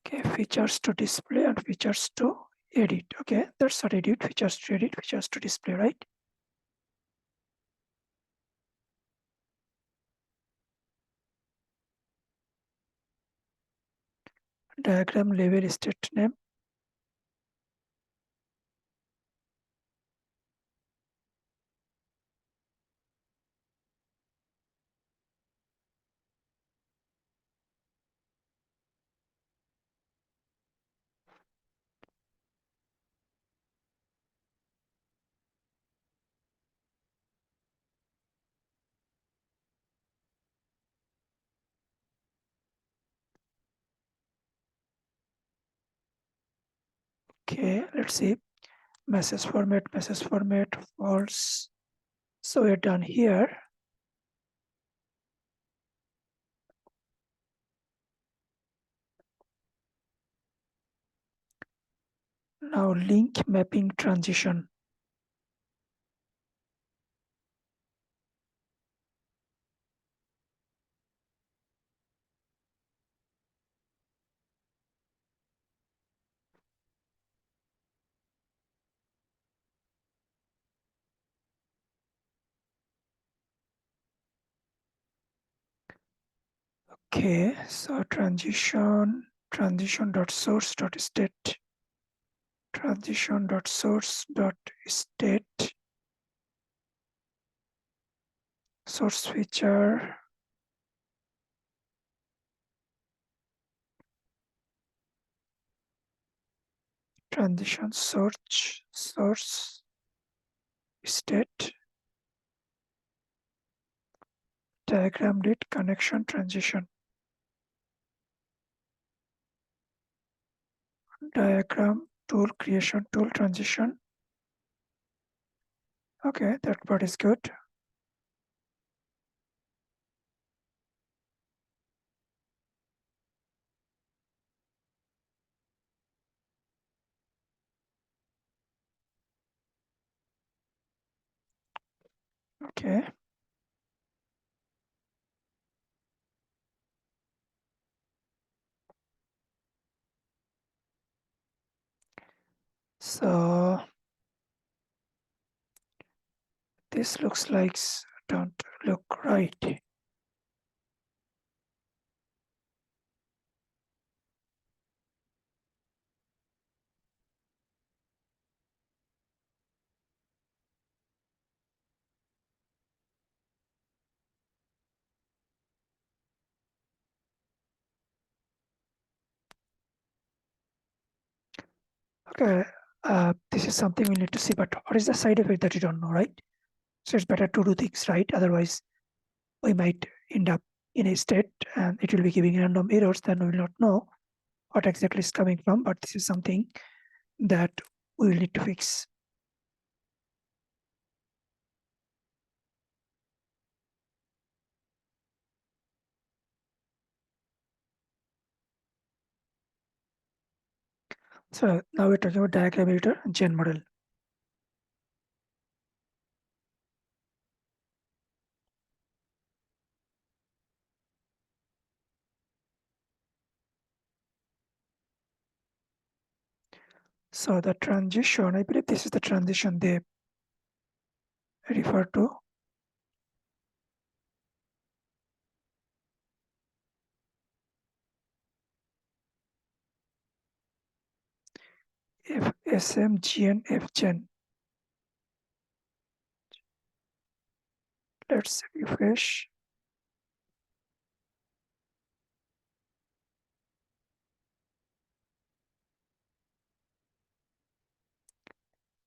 Okay, features to display and features to edit. Okay, that's what edit, features to edit, features to display, right? Diagram label state name. Okay, let's see. Message format, false. So we're done here. Now link mapping transition. Okay, so transition.source.state, transition.source.state, source feature, transition source state, diagram read connection transition, diagram tool creation tool transition. Okay, that part is good. Okay. So this looks like don't look right. Okay, this is something we need to see, but what is the side effect that you don't know, right? So it's better to do things right. Otherwise, we might end up in a state and it will be giving random errors. Then we will not know what exactly is coming from. But this is something that we will need to fix. So now we're talking about diagram editor and gen model. So the transition, I believe this is the transition they refer to. If SM, GN, FGen. Let's refresh.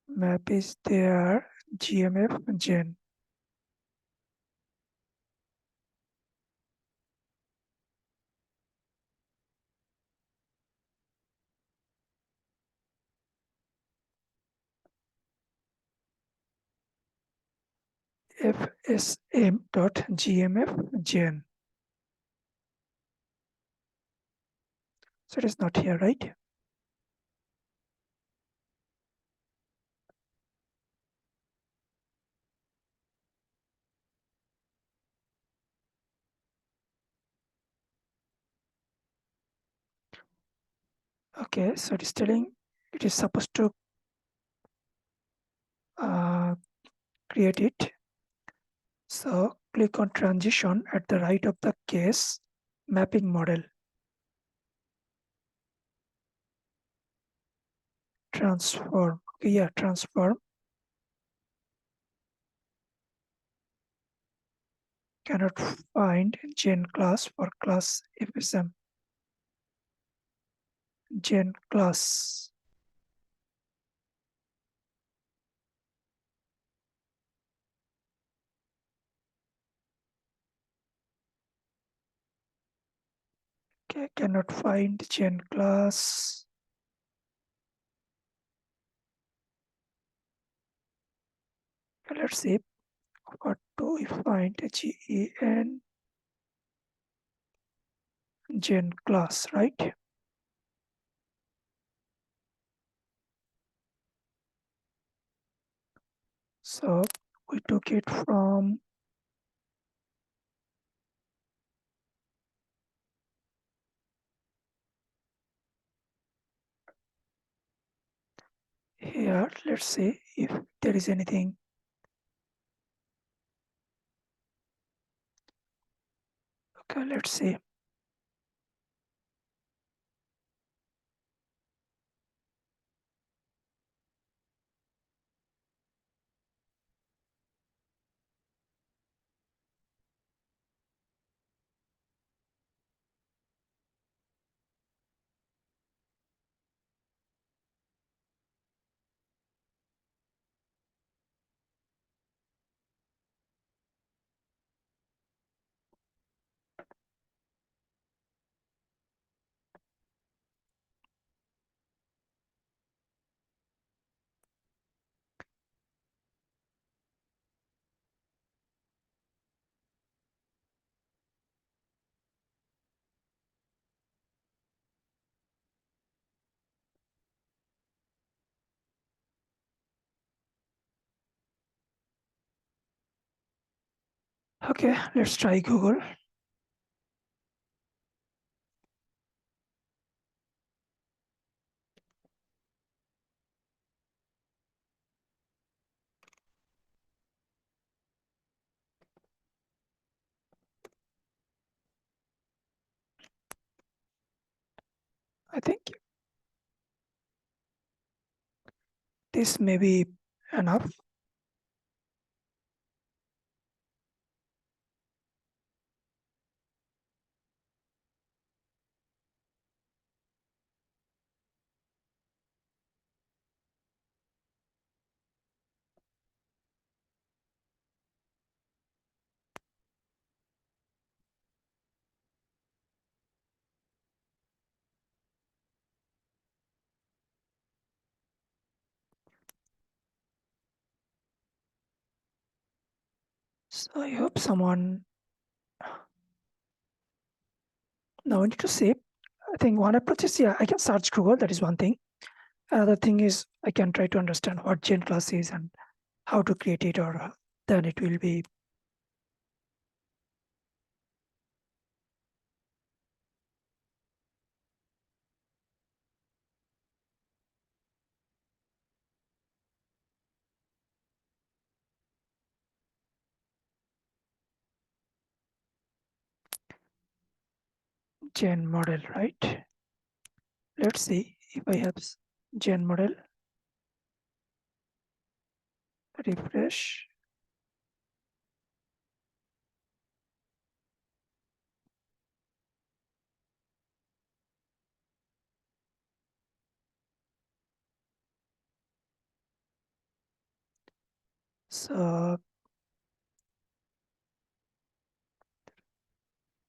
Map is there, GMF, gen. FSM.GMF, gen. So it is not here, right? Okay, so it is telling it is supposed to create it. So click on transition at the right of the case mapping model. Transform. Okay, yeah, transform. Cannot find gen class for class FSM. Gen class. Okay, cannot find gen class. Okay, let's see. What do we find? Gen class, right? So we took it from here. Let's see if there is anything. Okay, let's see. Okay, let's try Google. I think this may be enough. So I hope someone, now I need to see. I think one approach is, yeah, I can search Google, that is one thing. Another thing is I can try to understand what gen class is and how to create it, or then it will be gen model, right? Let's see if I have gen model, refresh. So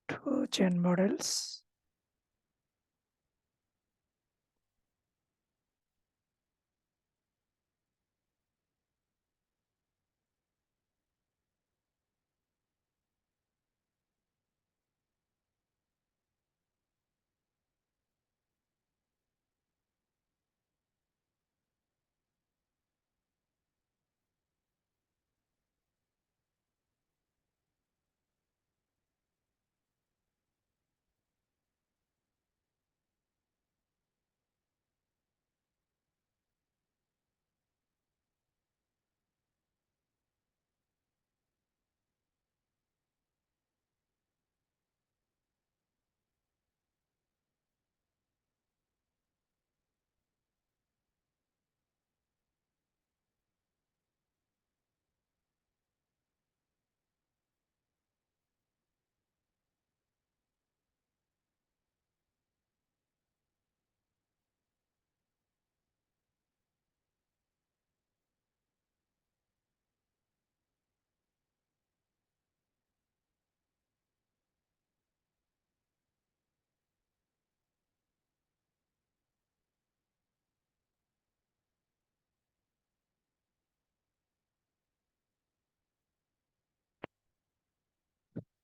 two gen models.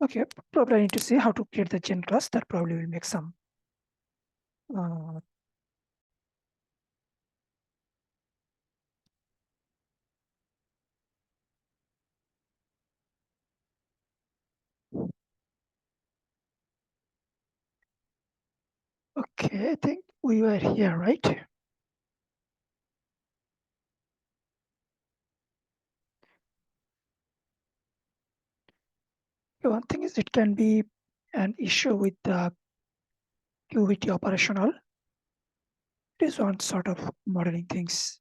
Okay, probably I need to see how to create the gen class. That probably will make some uh, okay, I think we were here, right? One thing is it can be an issue with the QVT operational. It is one sort of modeling things.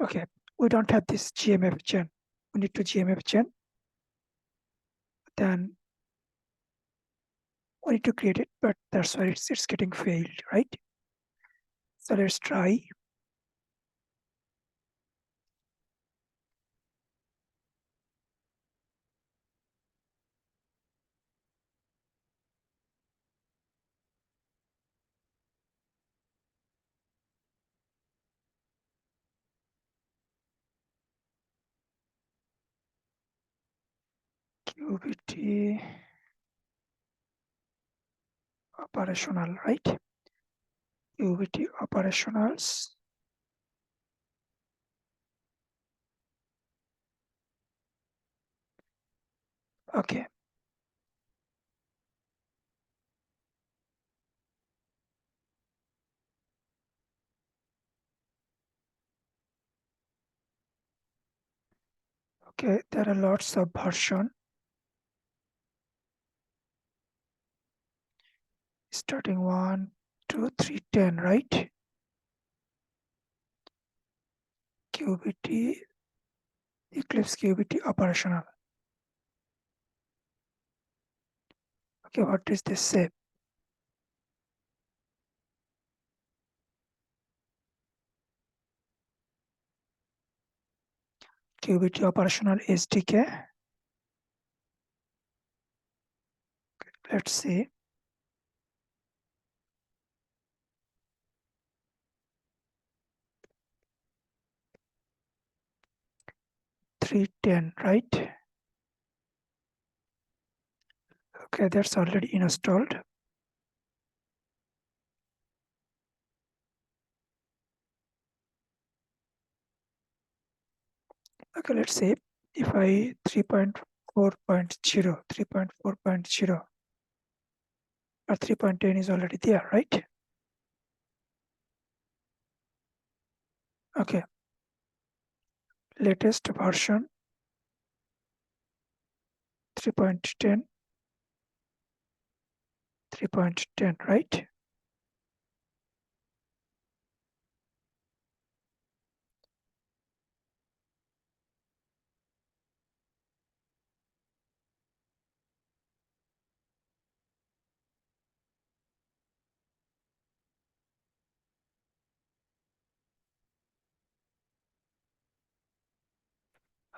Okay, we don't have this GMF gen. We need to GMF gen. Then we need to create it, but that's why it's getting failed, right? So let's try. QVT operational, right? QVT operationals. Okay. Okay, there are lots of versions. Starting 1, 2, 3, 10, right? QBT, Eclipse QBT operational. Okay, what does this say? QBT operational SDK. Let's see. $310, right? Okay, that's already installed. Okay, let's say if I 3.4.0 or 3.10 is already there, right? Okay, latest version 3.10, 3.10, right?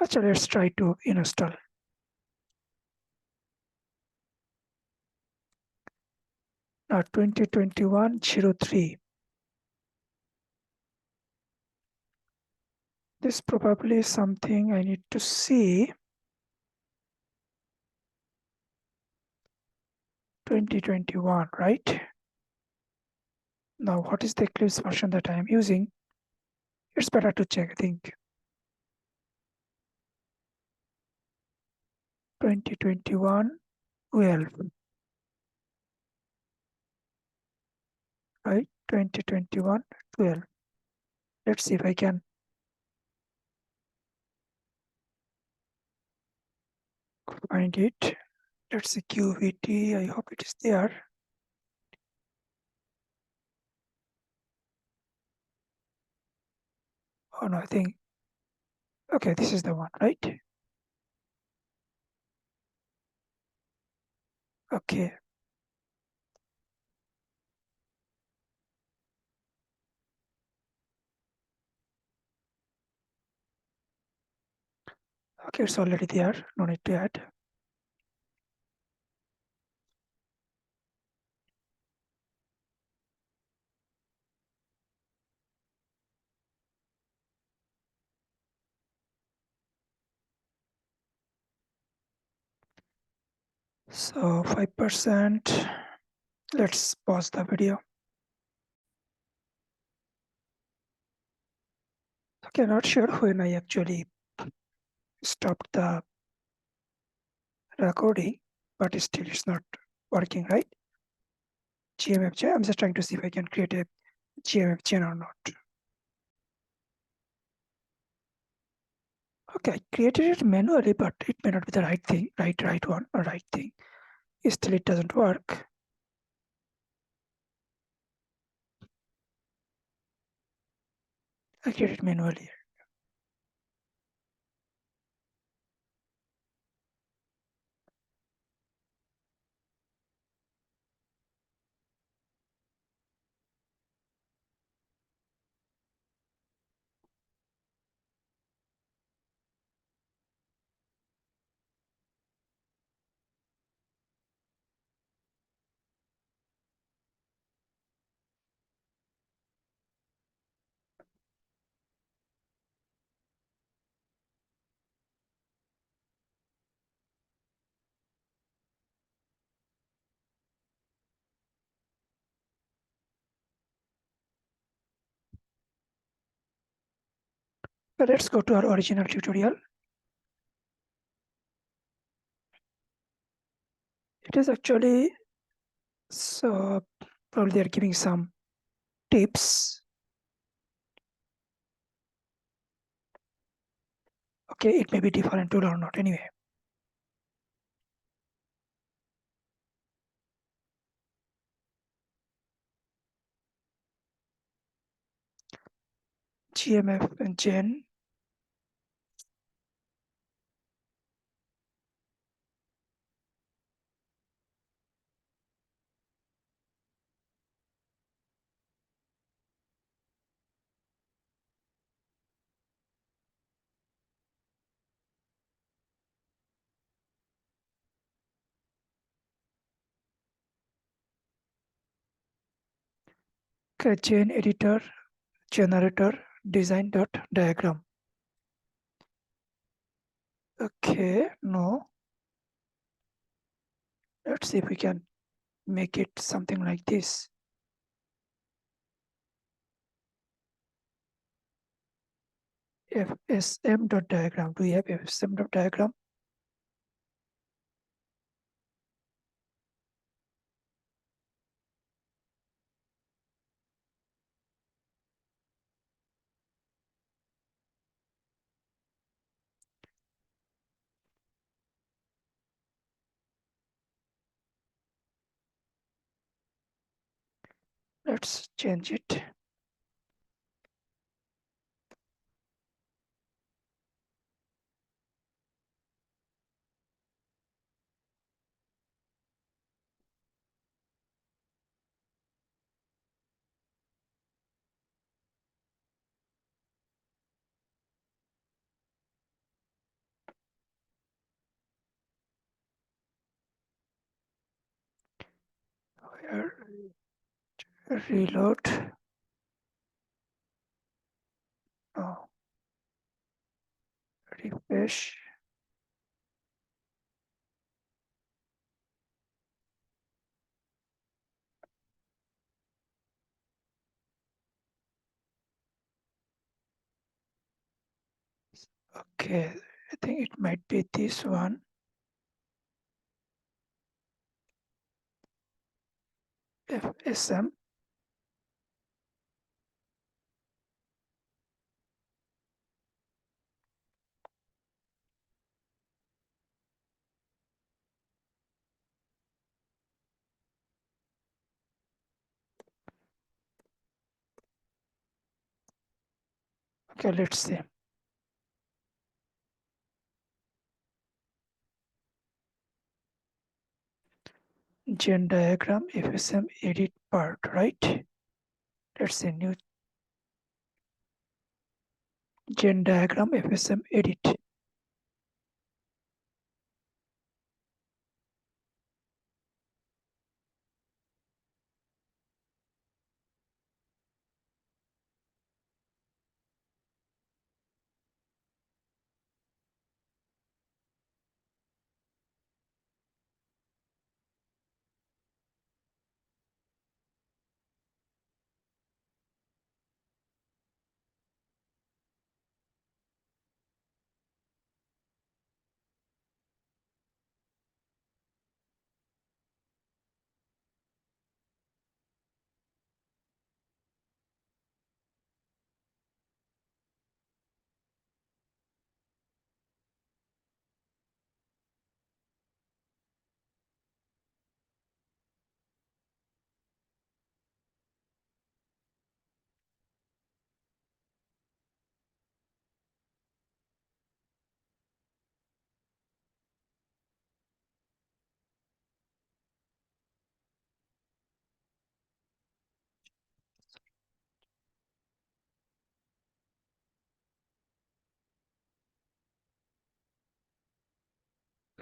Actually, let's try to install. Now 2021-03. This probably is something I need to see. 2021, right? Now, what is the Eclipse version that I am using? It's better to check, I think. 2021, 12, right? 2021, 12. Let's see if I can find it. Let's see QVT. I hope it is there. Oh no, I think. Okay, this is the one, right? Okay. Okay, it's already there. No need to add. So 5%. Let's pause the video. Okay, not sure when I actually stopped the recording, but still it's not working, right? GMF chain. I'm just trying to see if I can create a GMF chain or not. Okay, I created it manually, but it may not be the right thing, right one or right thing. Still, it doesn't work. I created it manually. So let's go to our original tutorial. It is actually, so probably they're giving some tips. Okay, it may be different tool or not anyway. GMF and Gen. Okay, Gen editor, generator, design.diagram. Okay, no. Let's see if we can make it something like this. FSM.diagram. Do we have FSM.diagram? Let's change it. Here, reload. Oh, refresh. Okay, I think it might be this one. FSM. Okay, let's see. Gen diagram, FSM edit part, right? Let's see, new Gen diagram, FSM edit.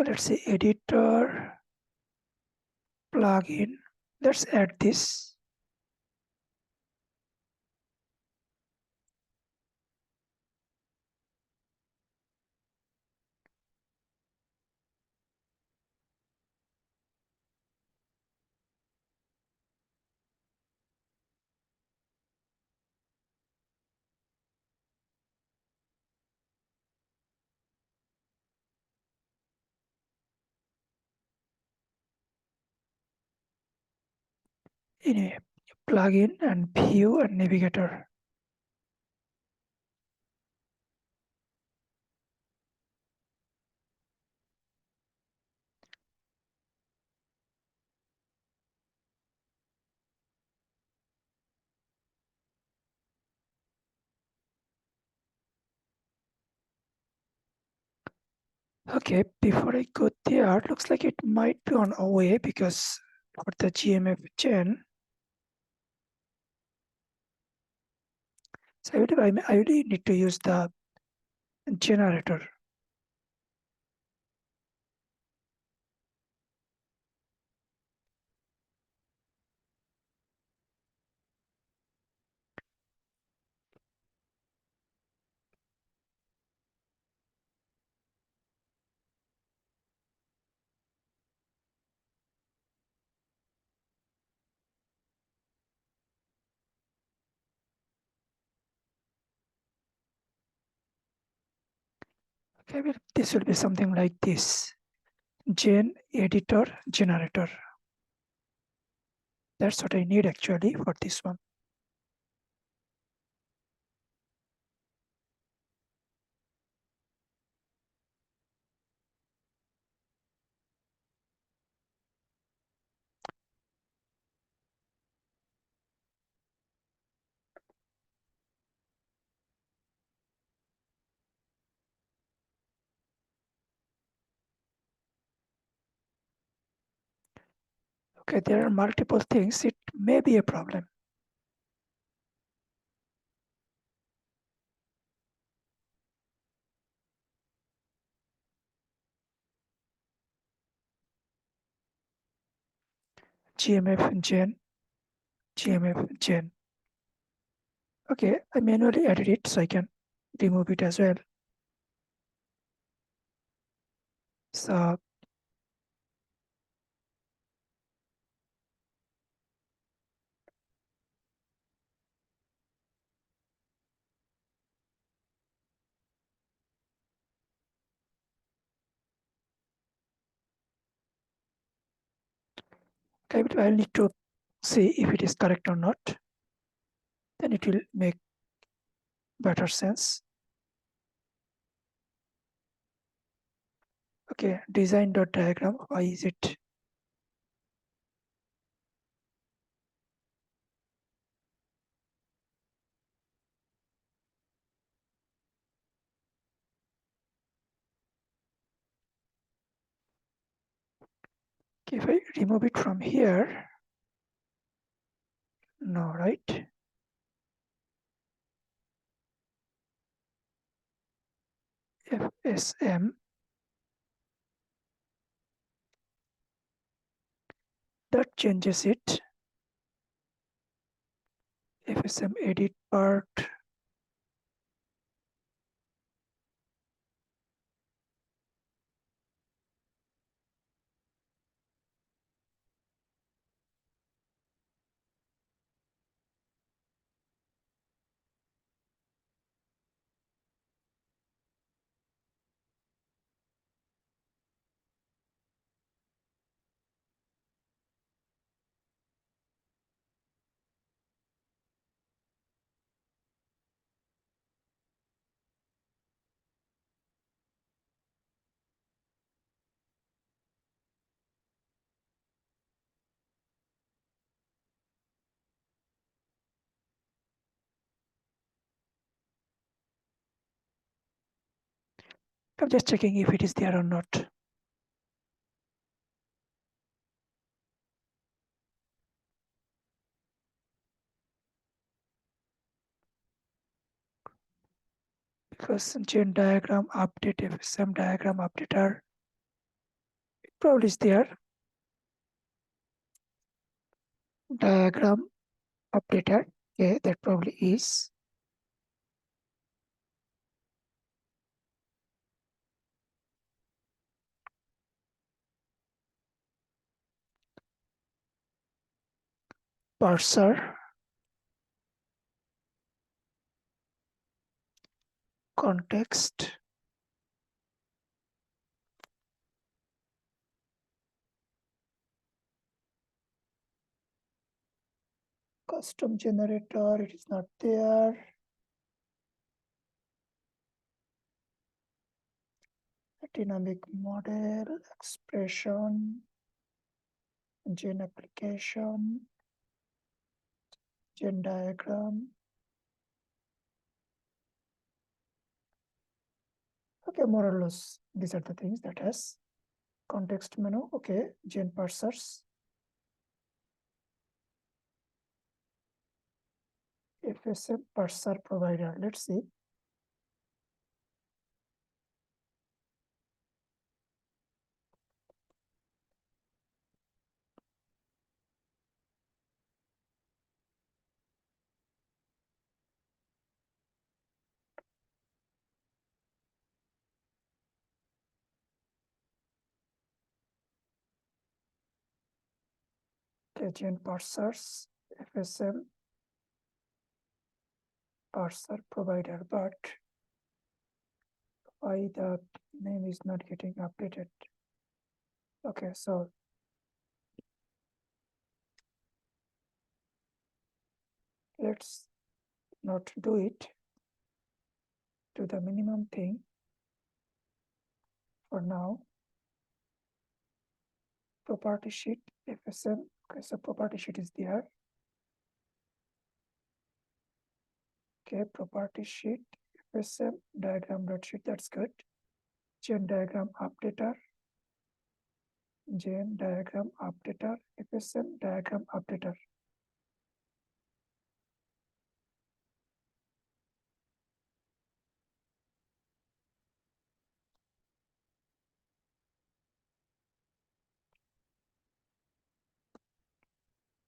So let's see, editor, plugin. Let's add this. in a plugin and view and navigator. Okay, before I go there, it looks like it might be on our way because for the GMF gen, so I really need to use the generator. Okay, well, this will be something like this. Gen editor generator. That's what I need actually for this one. Okay, there are multiple things. It may be a problem. GMF gen, GMF gen. Okay, I manually added it so I can remove it as well. So okay, but I'll need to see if it is correct or not. Then it will make better sense. Okay, design.diagram. Why is it? Okay, if I remove it from here, no, right? FSM, that changes it. FSM edit part. I'm just checking if it is there or not. Because gen diagram update, FSM diagram updater, it probably is there. Diagram updater, okay, that probably is. Parser, context, custom generator, it is not there. Dynamic model, expression, gen application, gen diagram. Okay, more or less, these are the things that has context menu. Okay, gen parsers, FSM parser provider. Let's see. Okay, gen parsers, FSM parser provider, but why the name is not getting updated? Okay, so let's not do it. Do the minimum thing for now. Property sheet, FSM. Okay, so property sheet is there. Okay, property sheet, FSM diagram.sheet. That's good. Gen diagram updater. Gen diagram updater, FSM diagram updater.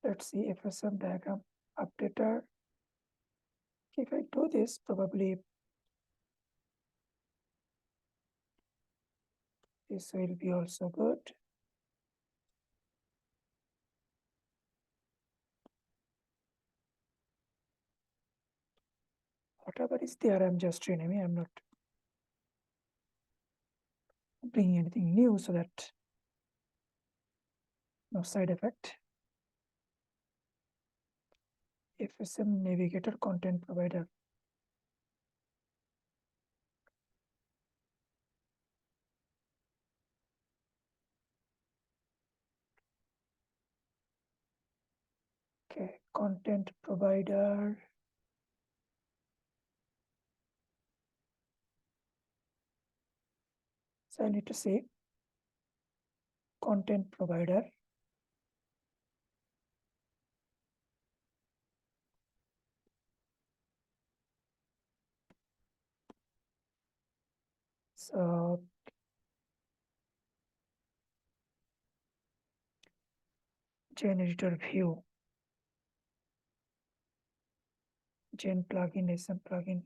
Let's see FSM diagram updater. If I do this, probably this will be also good. Whatever is there, I'm just renaming. I'm not bringing anything new so that no side effect. FSM navigator content provider. Okay, content provider. So I need to say content provider. So gen editor view, gen plugin, SM plugin.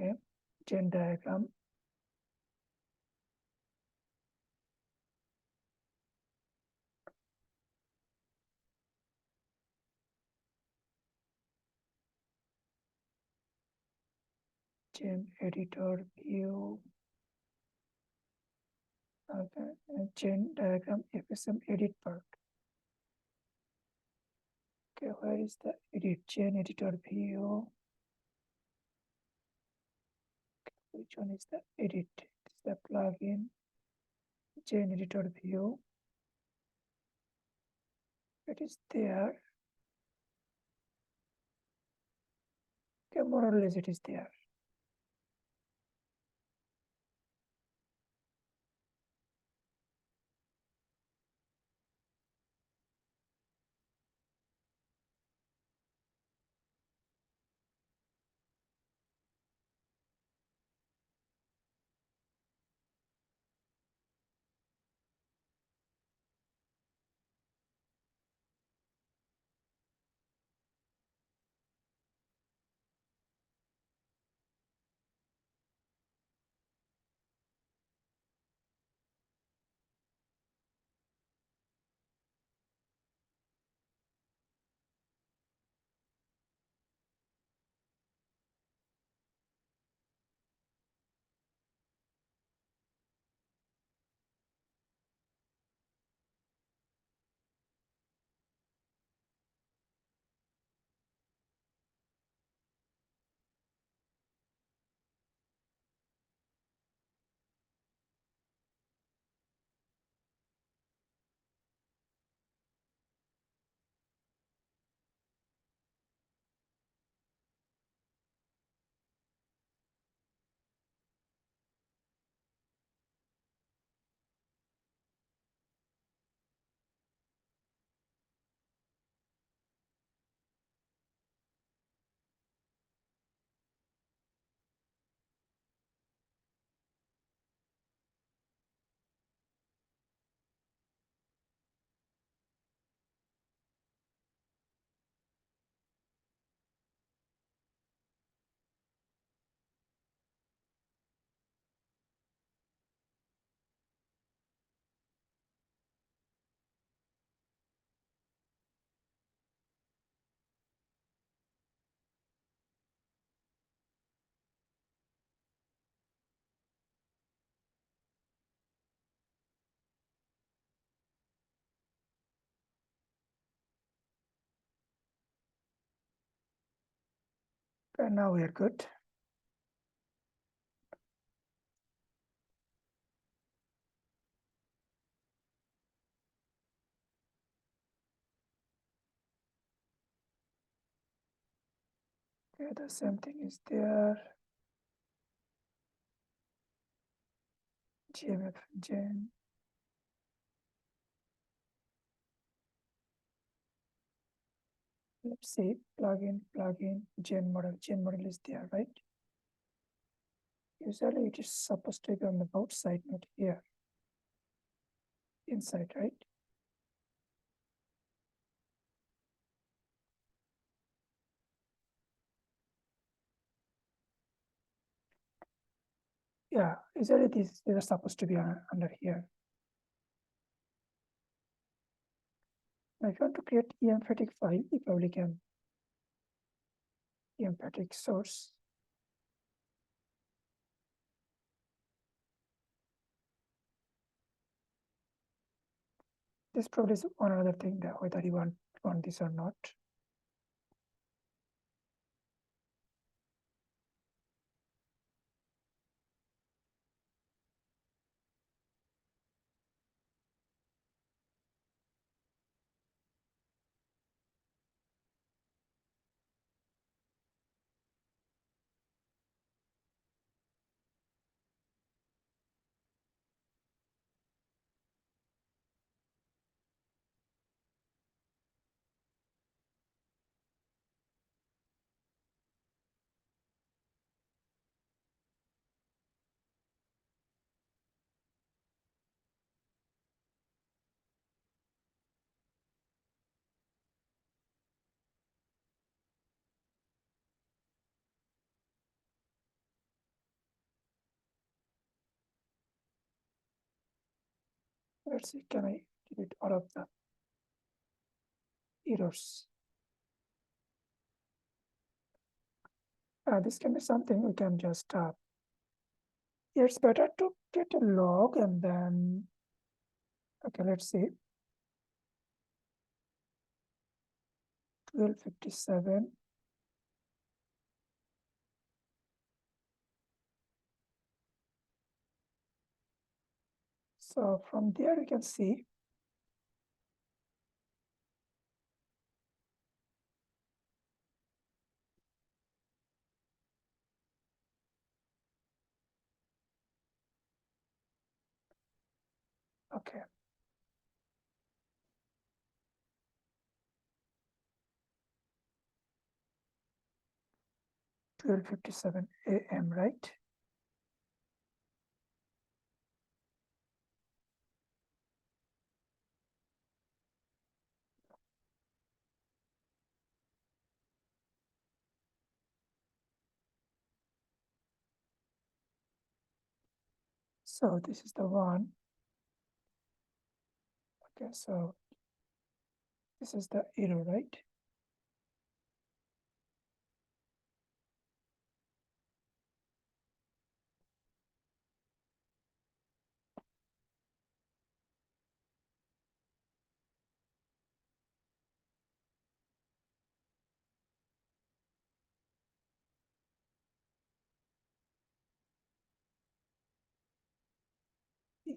Okay, gen diagram. Gen editor view. Okay, and gen diagram FSM edit part. Okay, where is the edit? Gen editor view. Which one is the edit? It's the plugin. Gen editor view. It is there. Okay, more or less it is there. And now we are good. Okay, the same thing is there. GMF gen. Let's see, plugin, gen model. Gen model is there, right? Usually it is supposed to be on the outside, not here. Inside, right? Yeah, usually these are supposed to be under here. Now, if you want to create emphatic file, you probably can emphatic source. This probably is one other thing that whether you want this or not. Let's see, can I delete all of the errors? This can be something we can just, it's better to get a log and then, okay, let's see. 1257. So from there you can see okay. (12:57 a.m.), right? So this is the one. Okay, so this is the error, right?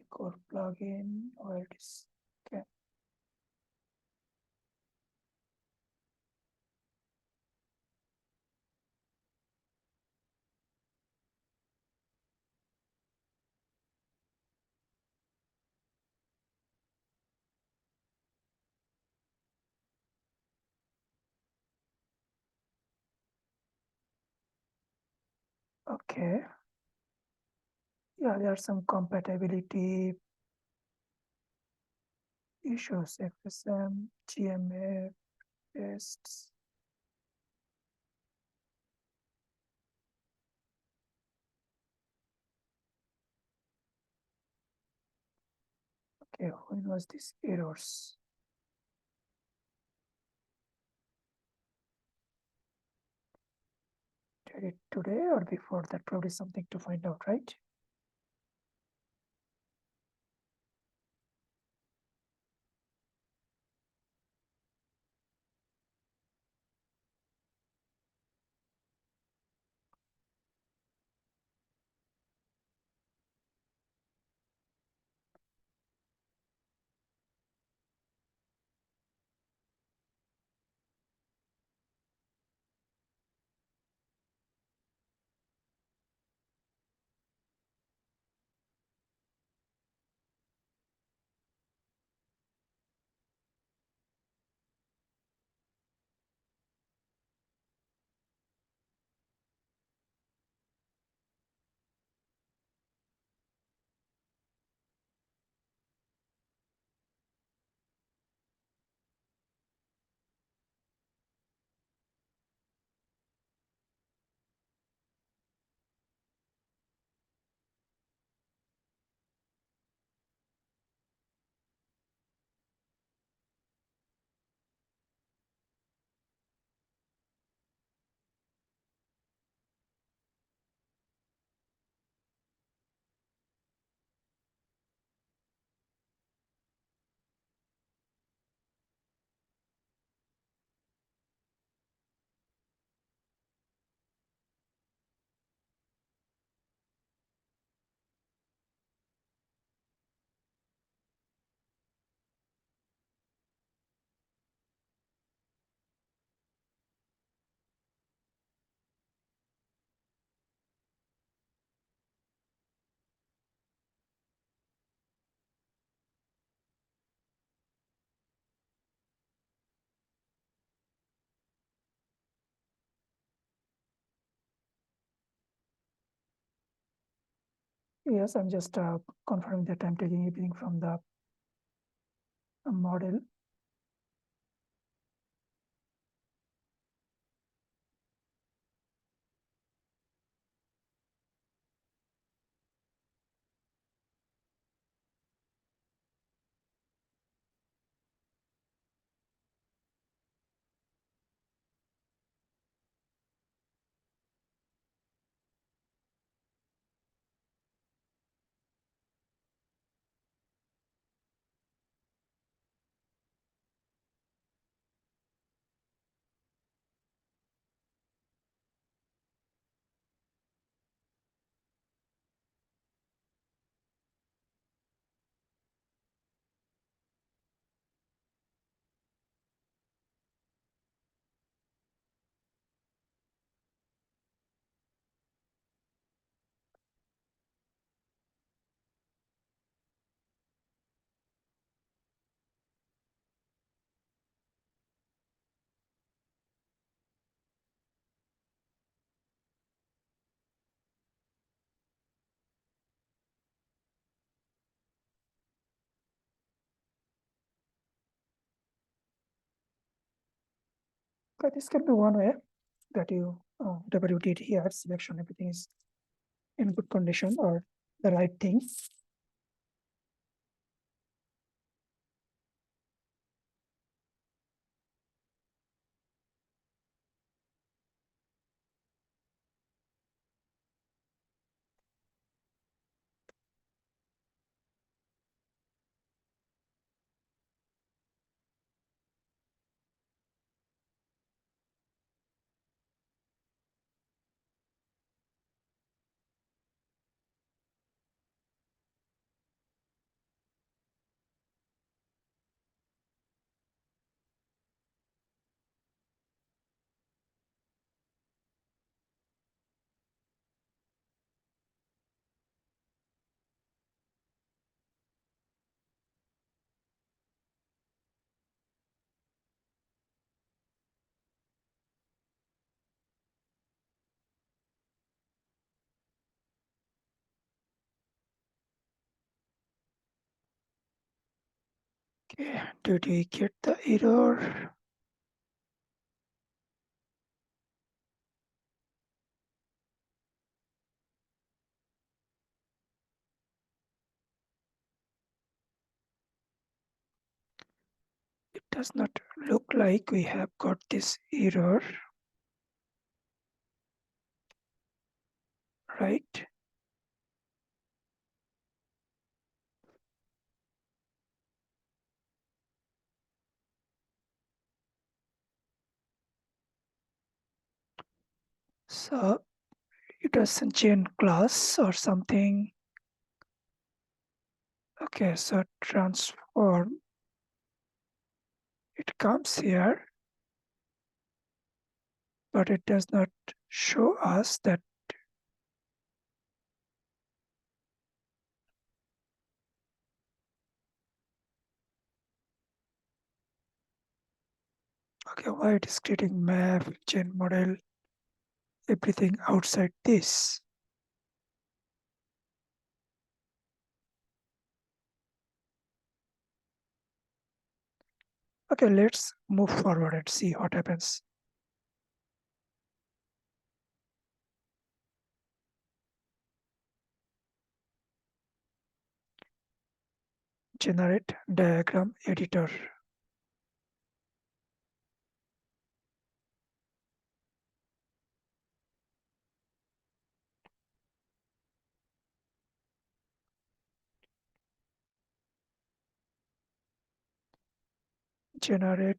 Core plugin, where it is. Okay. Okay. Yeah, there are some compatibility issues. FSM, GMF, tests. Okay, when was this errors? Did it today or before that? Probably something to find out, right? Yes, I'm just confirming that I'm taking everything from the model. Okay, this can be one way that you, whatever you did here, selection, everything is in good condition or the right thing. Okay, did we get the error? It does not look like we have got this error, right? So it was a chain class or something. Okay, so transform, it comes here, but it does not show us that. Okay, why it is creating map, chain model, everything outside this? Okay, let's move forward and see what happens. Generate diagram editor. Generate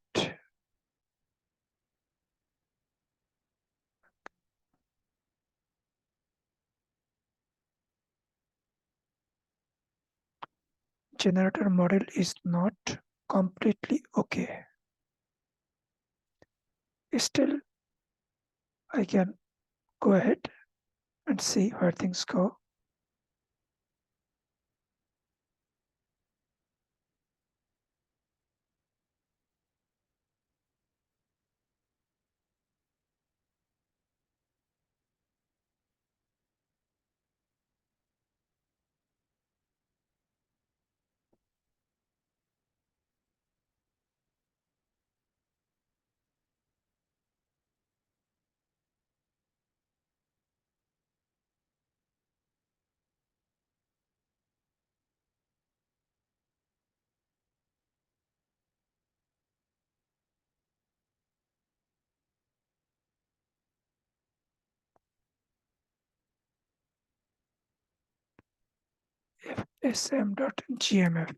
generator model is not completely okay. Still, I can go ahead and see where things go. sm.gmf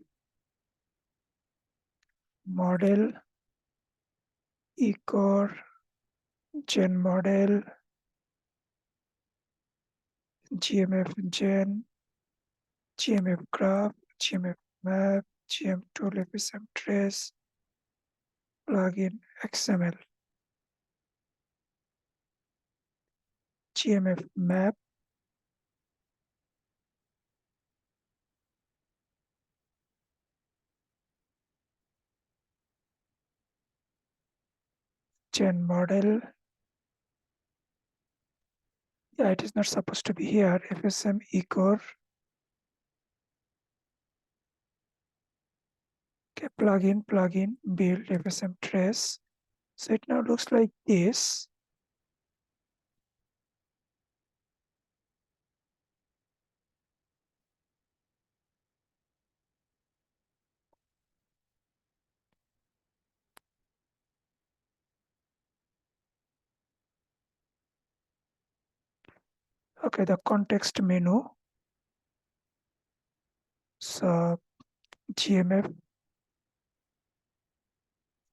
model ecore gen model gmf gen gmf graph gmf map gm tool fsm trace plugin xml gmf map gen model. Yeah, it is not supposed to be here. FSM ecore. Okay, plugin build FSM trace. So it now looks like this. Okay, the context menu. So GMF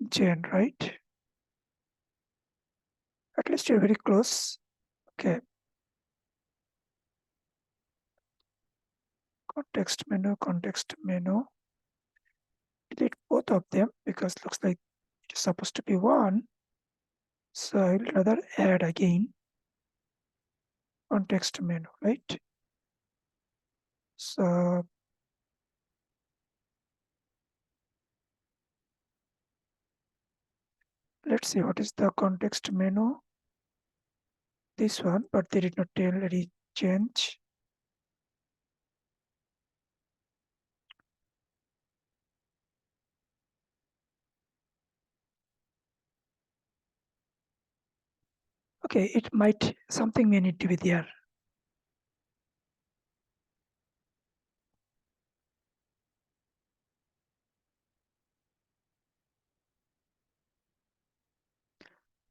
gen, right? At least you're very close. Okay. Context menu. Delete both of them because it looks like it is supposed to be one. So I'll rather add again context menu, right? So let's see what is the context menu. This one, but they did not tell any change. Okay, it might, something may need to be there.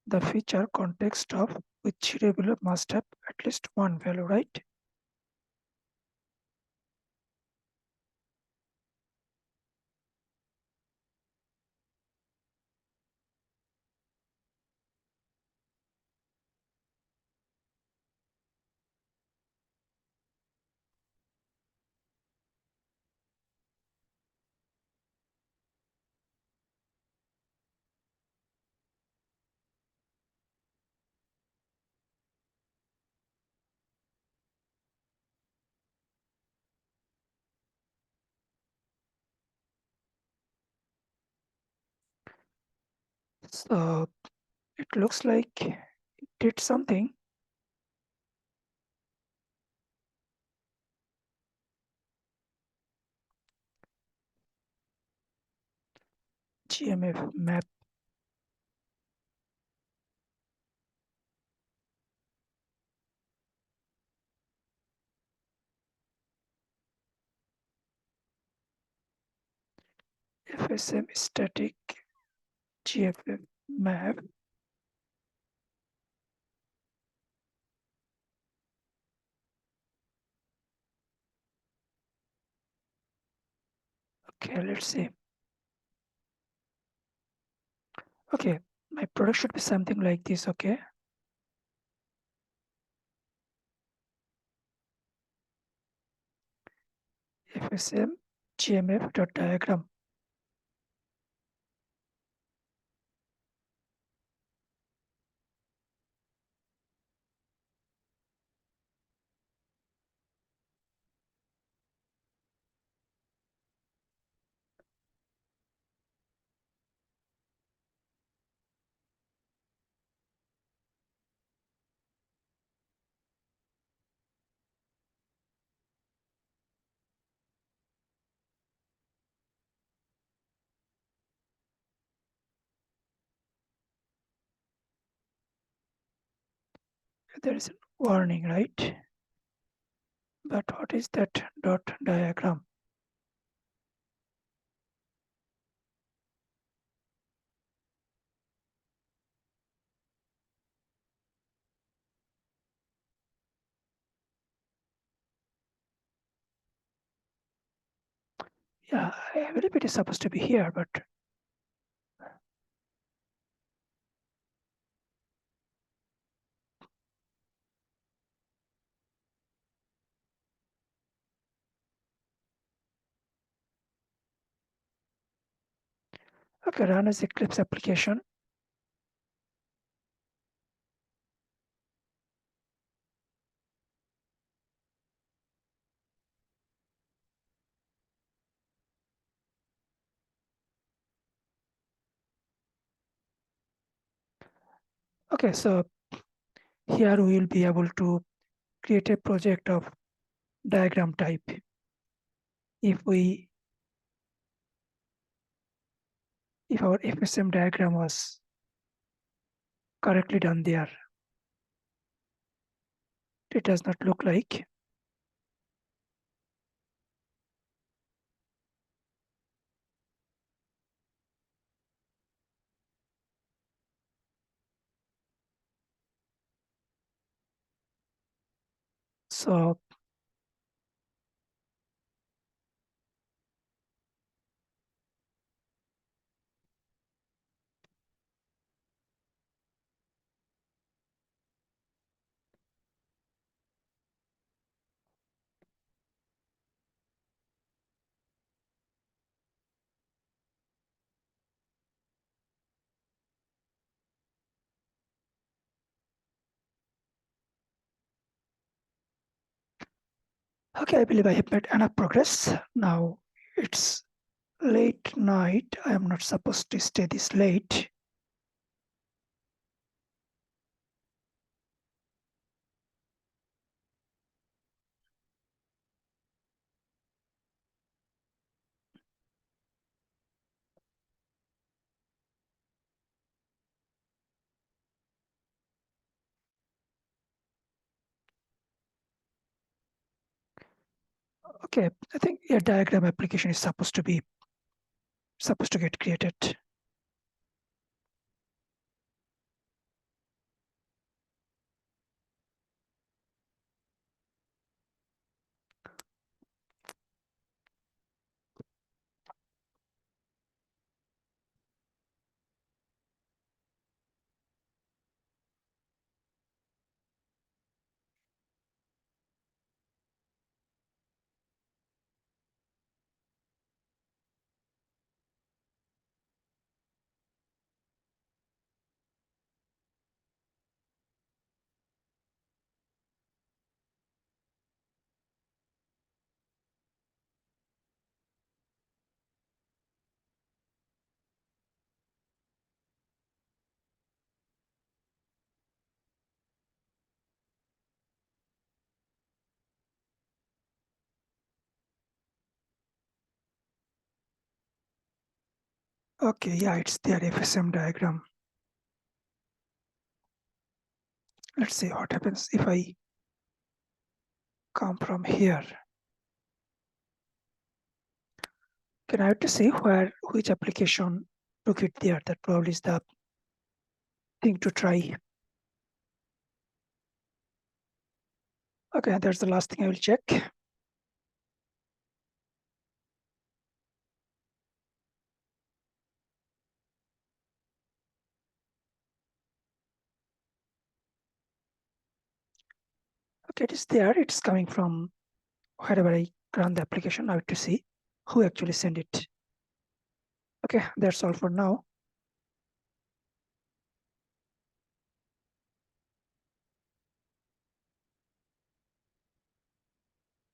The feature context of which variable must have at least one value, right? So it looks like it did something. GMF map. FSM static GFF map. Okay, let's see. Okay, my product should be something like this, okay? FSM GMF dot diagram. There is a warning, right? But what is that dot diagram? Yeah, I believe it is supposed to be here, but okay, run as Eclipse application. Okay, so here we will be able to create a project of diagram type. If our FSM diagram was correctly done there, it does not look like. So okay, I believe I have made enough progress. Now it's late night. I am not supposed to stay this late. Okay, I think a diagram application is supposed to get created. Okay, yeah, it's their FSM diagram. Let's see what happens if I come from here. Can I have to see which application took it there? That probably is the thing to try. Okay, that's the last thing I will check. Okay, it is there. It's coming from wherever I run the application. I have to see who actually sent it. Okay, that's all for now.